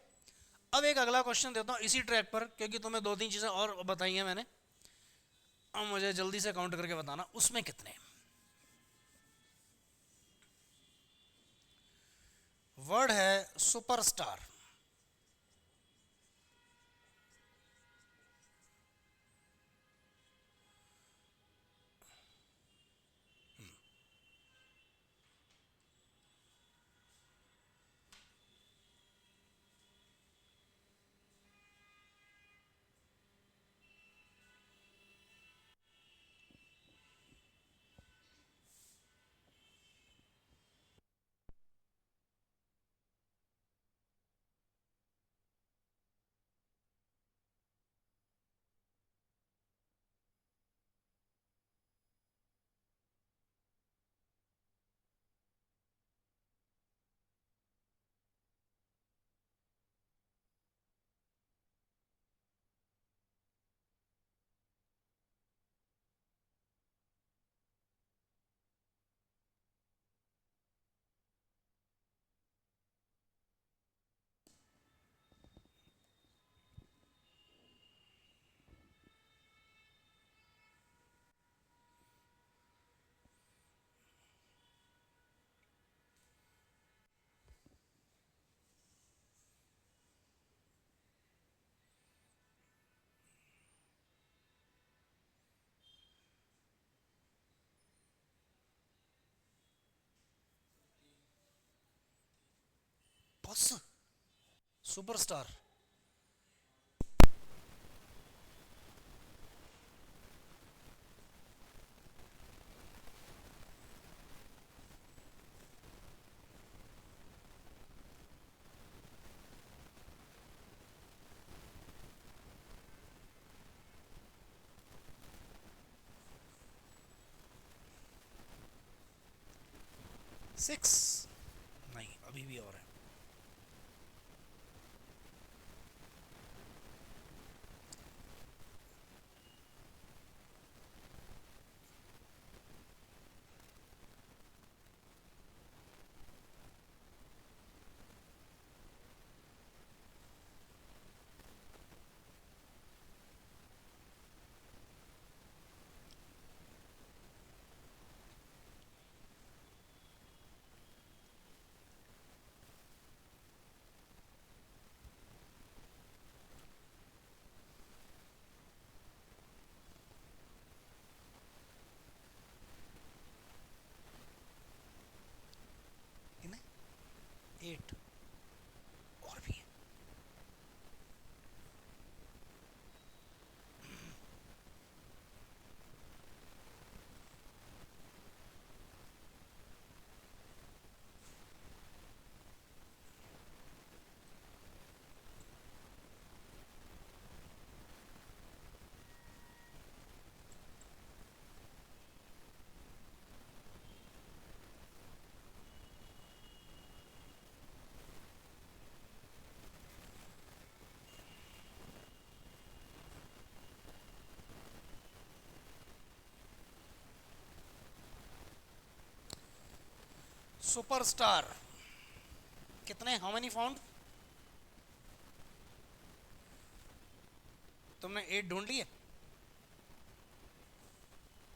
Speaker 1: अब एक अगला क्वेश्चन देता हूँ इसी ट्रैक पर, क्योंकि तुम्हें दो तीन चीजें और बताई हैं मैंने, अब मुझे जल्दी से काउंट करके बताना उसमें कितने। वर्ड है सुपरस्टार। बस सुपरस्टार। सिक्स नहीं, अभी भी और है। सुपरस्टार कितने, हाउ मेनी फाउंड? तुमने 8 ढूंढ लिए?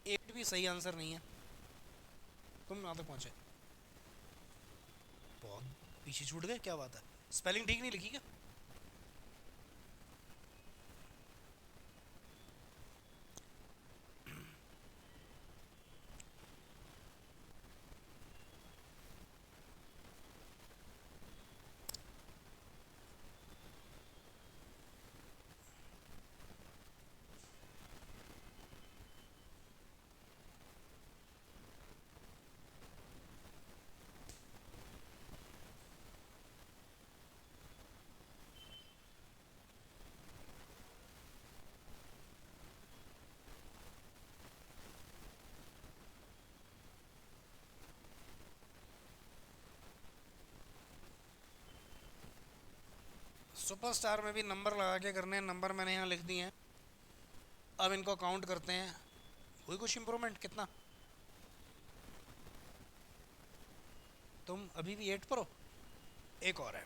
Speaker 1: 8 भी सही आंसर नहीं है, तुम यहाँ तक पहुंचे, बहुत पीछे छूट गए, क्या बात है, स्पेलिंग ठीक नहीं लिखी क्या? सुपरस्टार में भी नंबर लगा के करने हैं, नंबर मैंने यहाँ लिख दिए हैं, अब इनको काउंट करते हैं, हुई कुछ इम्प्रूवमेंट? कितना? तुम अभी भी 8 पर हो, एक और है।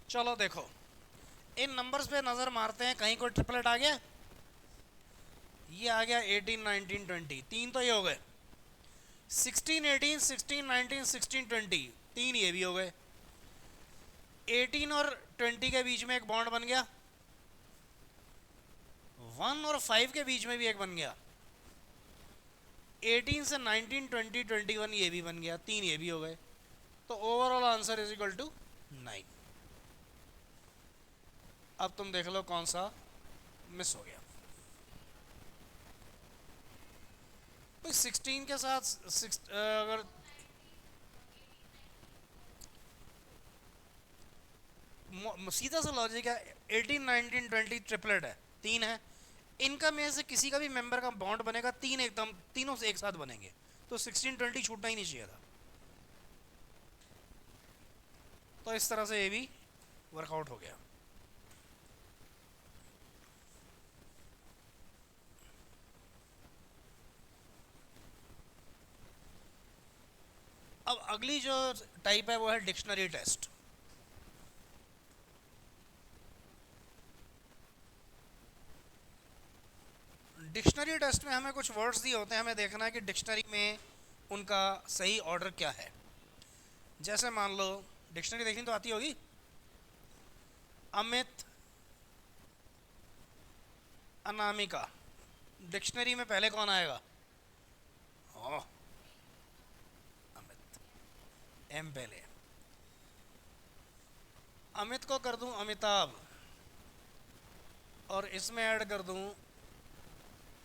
Speaker 1: चलो देखो, इन नंबर्स पे नज़र मारते हैं, कहीं कोई ट्रिपलेट आ गया? ये आ गया 18, 19, 20, तीन तो ये हो गए, 16, 18, 16, 19, 16, 20, तीन ये भी हो गए, 18 और 20 के बीच में एक बॉन्ड बन गया, 1 और 5 के बीच में भी एक बन गया, 18 से 19, 20, 21 ये भी बन गया, तीन ये भी हो गए, तो overall answer is equal to 9। अब तुम देख लो कौन सा मिस हो गया। भाई 16 के साथ अगर सीधा सा लॉजिक है, 18, 19, 20 ट्रिपलेट है, तीन है, इनका में से किसी का भी मेंबर का बॉन्ड बनेगा, तीन एकदम तीनों से एक साथ बनेंगे, तो 16, 20 छूटना ही नहीं चाहिए था। तो इस तरह से ये भी वर्कआउट हो गया। अब अगली जो टाइप है वो है डिक्शनरी टेस्ट। डिक्शनरी टेस्ट में हमें कुछ वर्ड्स दिए होते हैं, हमें देखना है कि डिक्शनरी में उनका सही ऑर्डर क्या है। जैसे मान लो, डिक्शनरी देखनी तो आती होगी, अमित, अनामिका, डिक्शनरी में पहले कौन आएगा? ओह, अमित, एम पहले। अमित को कर दूं अमिताभ, और इसमें ऐड कर दूं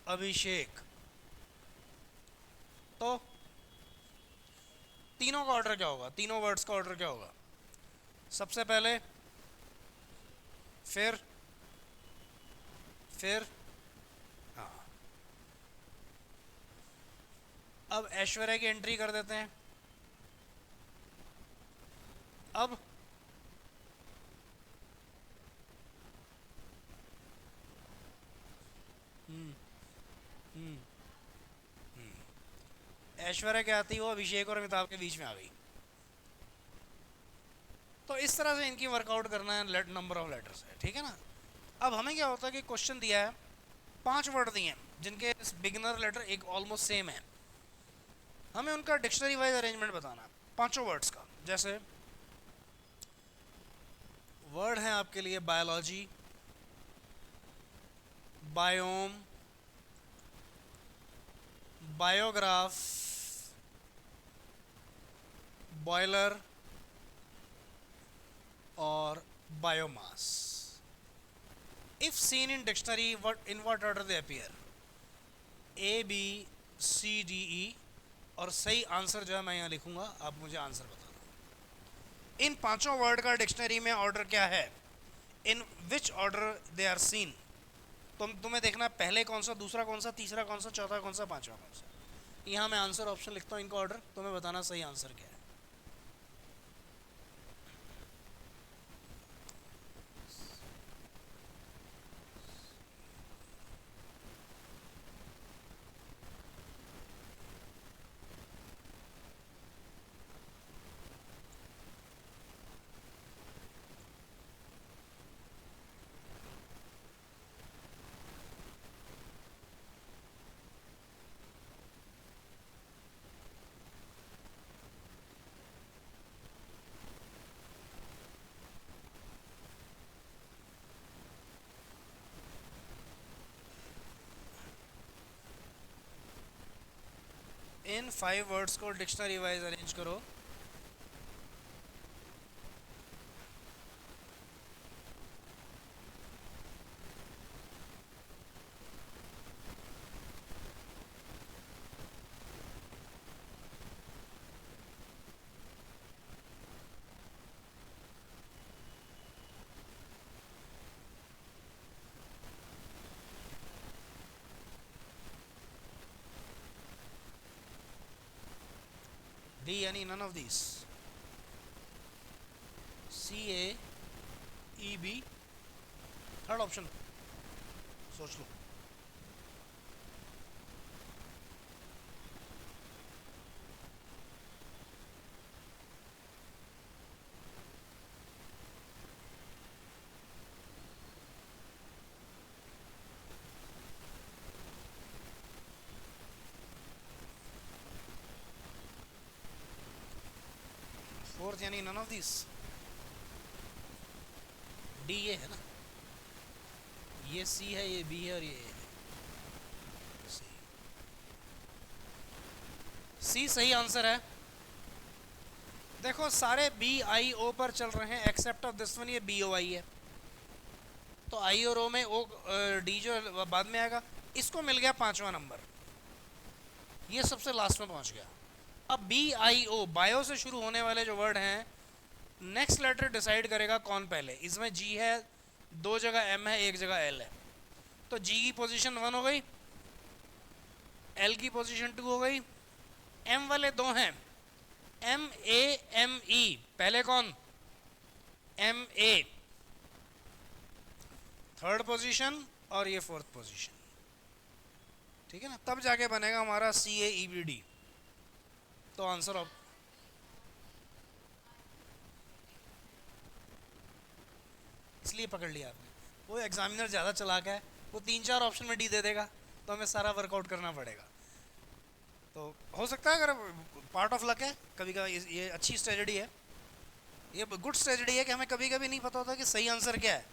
Speaker 1: अभिषेक, तो तीनों का ऑर्डर क्या होगा? तीनों वर्ड्स का ऑर्डर क्या होगा? सबसे पहले, फिर हाँ। अब ऐश्वर्या की एंट्री कर देते हैं। अब ऐश्वर्या क्या आती, वो अभिषेक और अमिताभ के बीच में आ गई। तो इस तरह से इनकी वर्कआउट करना है, नंबर ऑफ लेटर्स है, ठीक है ना। अब हमें क्या होता है कि क्वेश्चन दिया है, 5 वर्ड दिए हैं जिनके बिगिनर लेटर एक ऑलमोस्ट सेम है, हमें उनका डिक्शनरी वाइज अरेंजमेंट बताना है पांचों वर्ड्स का। जैसे वर्ड है आपके लिए बायोलॉजी, बायोम, बायोग्राफ, बॉयलर और biomass. If seen in dictionary, what in what order they appear? A, B, C, D, E, और सही आंसर जो है मैं यहाँ लिखूंगा, आप मुझे आंसर बताना। इन पांचों वर्ड का डिक्शनरी में ऑर्डर क्या है, in which order they are seen. तुम्हें देखना पहले कौन सा, दूसरा कौन सा, तीसरा कौन सा, चौथा कौन सा, पांचवा कौन सा। यहाँ मैं आंसर ऑप्शन लिखता हूँ, इनका ऑर्डर, तुम्हें बताना सही आंसर क्या है। इन 5 वर्ड्स को डिक्शनरी वाइज अरेंज करो। डी यानी none of these, C A E B, third option सोच लो। फोर्थ यानी नन ऑफ दिस, डी ये है ना, ये सी है, ये बी है और ये है सी। सी सही आंसर है। देखो सारे बी आई ओ पर चल रहे हैं एक्सेप्ट ऑफ दिस वन, ये बी ओ आई है, तो आई और ओ में ओ डी जो बाद में आएगा, इसको मिल गया 5वां नंबर, ये सबसे लास्ट में पहुंच गया। अब बी आई ओ बायो से शुरू होने वाले जो वर्ड हैं, नेक्स्ट लेटर डिसाइड करेगा कौन पहले। इसमें जी है, 2 जगह एम है, 1 जगह एल है, तो जी की पोजीशन 1 हो गई, एल की पोजीशन 2 हो गई, एम वाले 2 हैं, एम ए एम ई, पहले कौन, एम ए थर्ड पोजीशन और ये फोर्थ पोजीशन, ठीक है ना, तब जाके बनेगा हमारा सी ए ई बी डी। तो आंसर ऑफ, इसलिए पकड़ लिया आपने, वो एग्जामिनर ज़्यादा चलाक है, वो 3-4 ऑप्शन में डी दे देगा, तो हमें सारा वर्कआउट करना पड़ेगा। तो हो सकता है अगर पार्ट ऑफ लक है, कभी कभी ये अच्छी स्ट्रेटजी है, ये गुड स्ट्रेटजी है कि हमें कभी कभी नहीं पता होता कि सही आंसर क्या है,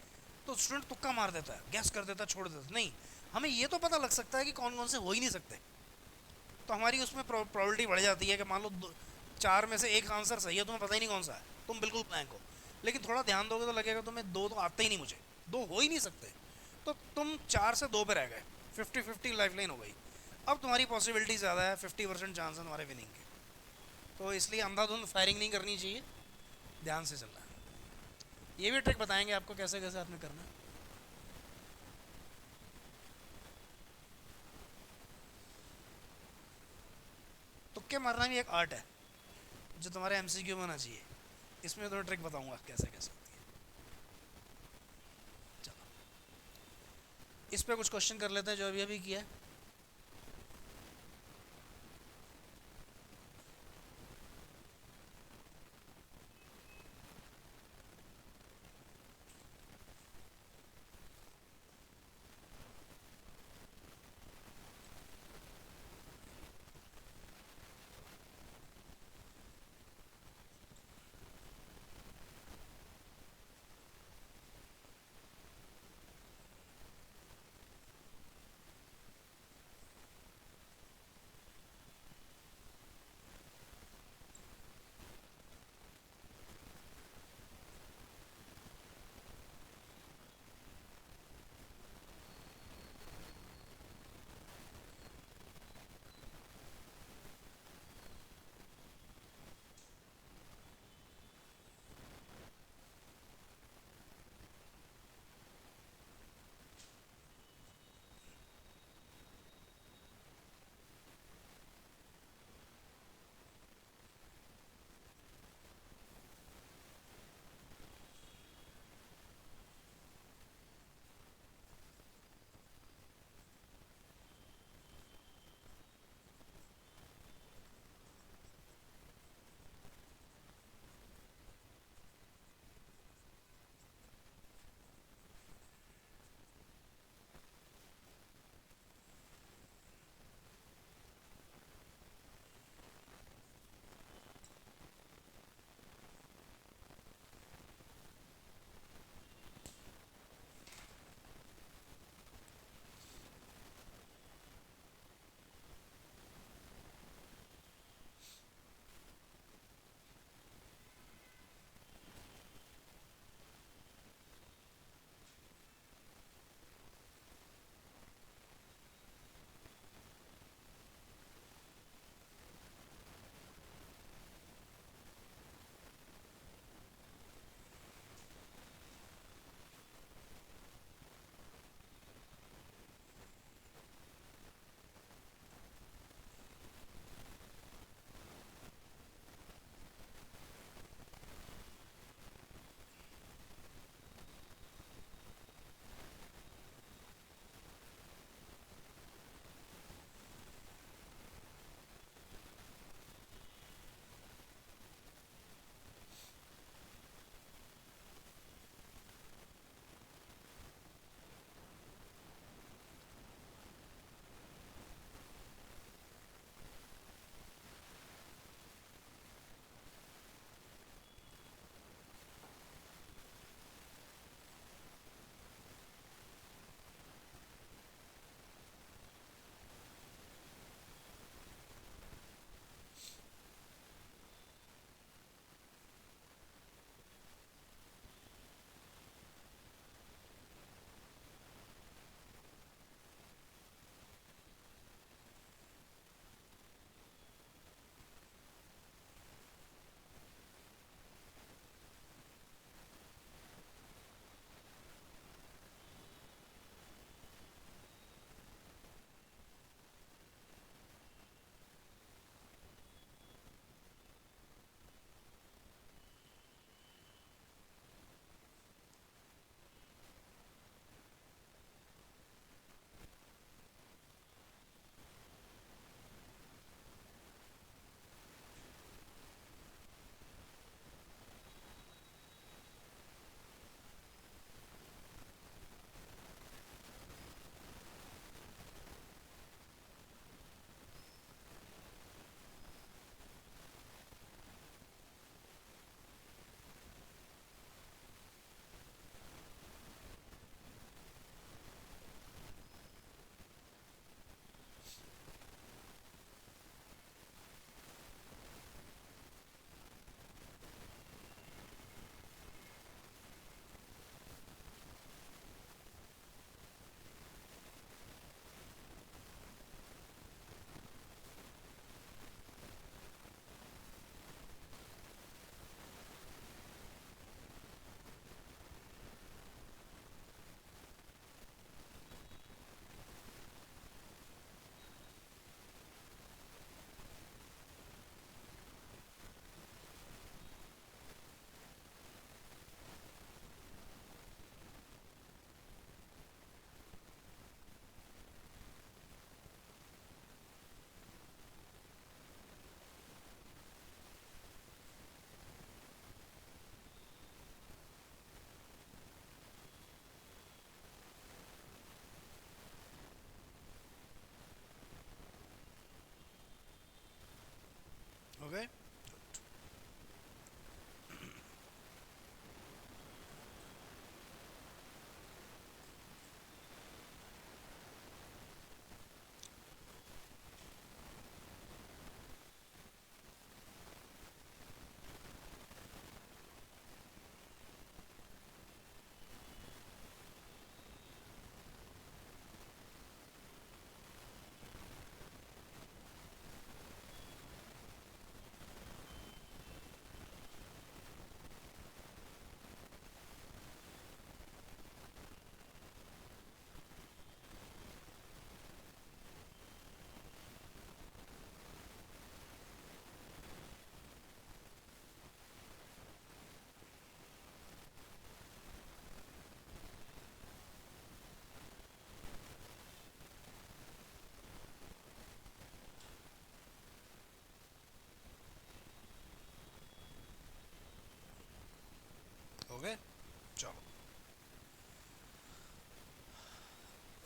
Speaker 1: तो स्टूडेंट तुक्का मार देता है, गैस कर देता है, छोड़ देता है। नहीं, हमें ये तो पता लग सकता है कि कौन कौन से हो ही नहीं सकते, तो हमारी उसमें प्रोबेबिलिटी बढ़ जाती है कि मान लो 4 में से 1 आंसर सही है, तुम्हें पता ही नहीं कौन सा है, तुम बिल्कुल ब्लैंक हो। लेकिन थोड़ा ध्यान दोगे तो लगेगा तुम्हें 2 तो आते ही नहीं, मुझे 2 हो ही नहीं सकते, तो तुम 4 से 2 पे रह गए, 50-50 लाइफ लाइन हो गई। अब तुम्हारी पॉसिबिलिटी ज़्यादा है, 50% चांस है तुम्हारे विनिंग के, तो इसलिए अंधाधुंध फायरिंग नहीं करनी चाहिए, ध्यान से चलना है। ये भी ट्रिक बताएंगे आपको कैसे कैसे आपने करना है। तुक्के मारना भी एक आर्ट है जो तुम्हारे एमसीक्यू में होना चाहिए, इसमें तो ट्रिक बताऊंगा कैसे कैसे होती है। चलो इस पे कुछ क्वेश्चन कर लेते हैं जो अभी अभी किया है।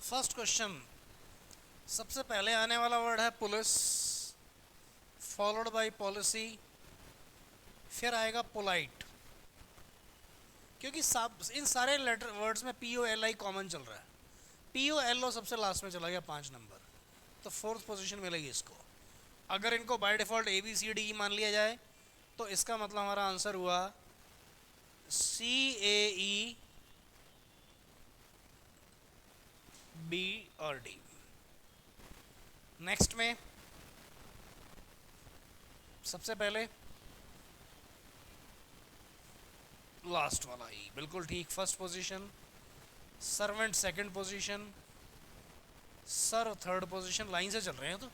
Speaker 1: फर्स्ट क्वेश्चन, सबसे पहले आने वाला वर्ड है पुलिस, फॉलोड बाय पॉलिसी, फिर आएगा पोलाइट। क्योंकि सब इन सारे लेटर वर्ड्स में P O L I common चल रहा है। पी ओ एल ओ सबसे लास्ट में चला गया 5 नंबर, तो फोर्थ पोजीशन मिलेगी इसको। अगर इनको by default A B C D E मान लिया जाए तो इसका मतलब हमारा आंसर हुआ सी ए ई बी और डी। नेक्स्ट में सबसे पहले लास्ट वाला ई, बिल्कुल ठीक, first position, servant second position, sir third position. Line से चल रहे हैं तो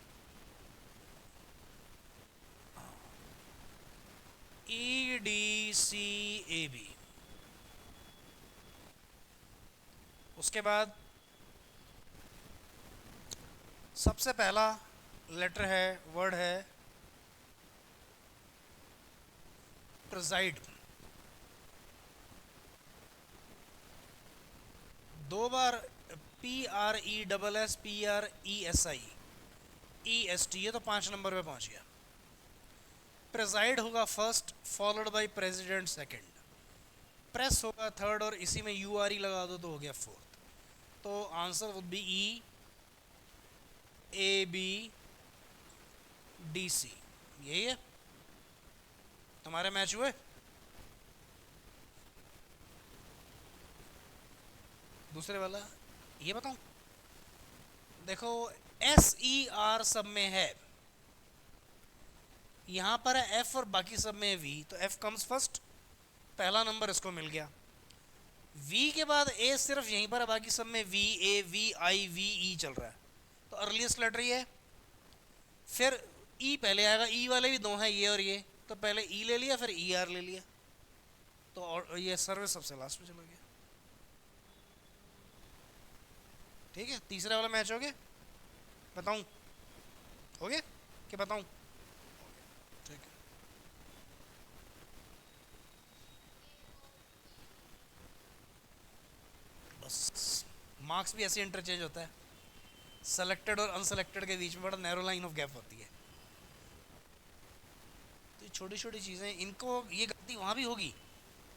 Speaker 1: E D C A B. उसके बाद सबसे पहला लेटर है, वर्ड है preside. 2 bar P R E double S P R E S I E S T, ये तो 5 नंबर पे पहुंच गया। प्रेसाइड होगा first, followed by president second, press होगा थर्ड, और इसी में यू आर ई लगा दो तो हो गया फोर्थ। तो answer would be E A B D C. यही है तुम्हारे मैच हुए। दूसरे वाला ये बताऊं, देखो एस ई आर सब में है, यहां पर है एफ और बाकी सब में है वी, तो एफ कम्स फर्स्ट, पहला नंबर इसको मिल गया। वी के बाद ए सिर्फ यहीं पर है, बाकी सब में V A V I V E चल रहा है, तो अर्लीस्ट लेटर ये है। फिर ई पहले आएगा, ई वाले भी 2 हैं, ये और ये, तो पहले ई ले लिया फिर ई आर ले लिया, तो और ये सर्विस सबसे लास्ट में चला गया। ठीक है, तीसरा वाला मैच हो गया। बताऊं हो गया कि बताऊं? ठीक है, बस मार्क्स भी ऐसे इंटरचेंज होता है, सेलेक्टेड और अनसेलेक्टेड के बीच में बड़ा नैरो लाइन ऑफ गैप होती है। तो छोटी छोटी चीज़ें, इनको ये गलती वहाँ भी होगी,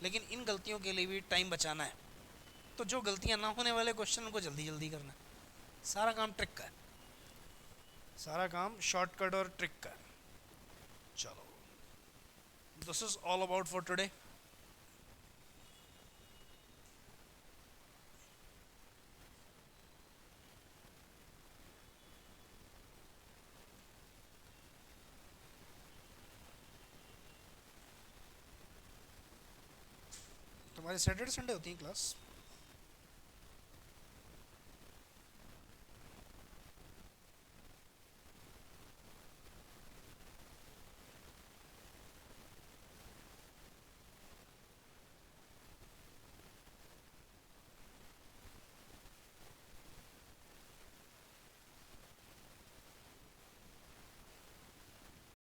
Speaker 1: लेकिन इन गलतियों के लिए भी टाइम बचाना है। तो जो गलतियाँ ना होने वाले क्वेश्चन उनको जल्दी जल्दी करना है। सारा काम ट्रिक का है, सारा काम शॉर्टकट और ट्रिक का है। चलो, this is all about for today. तुम्हारी सैटरडे संडे होती है क्लास?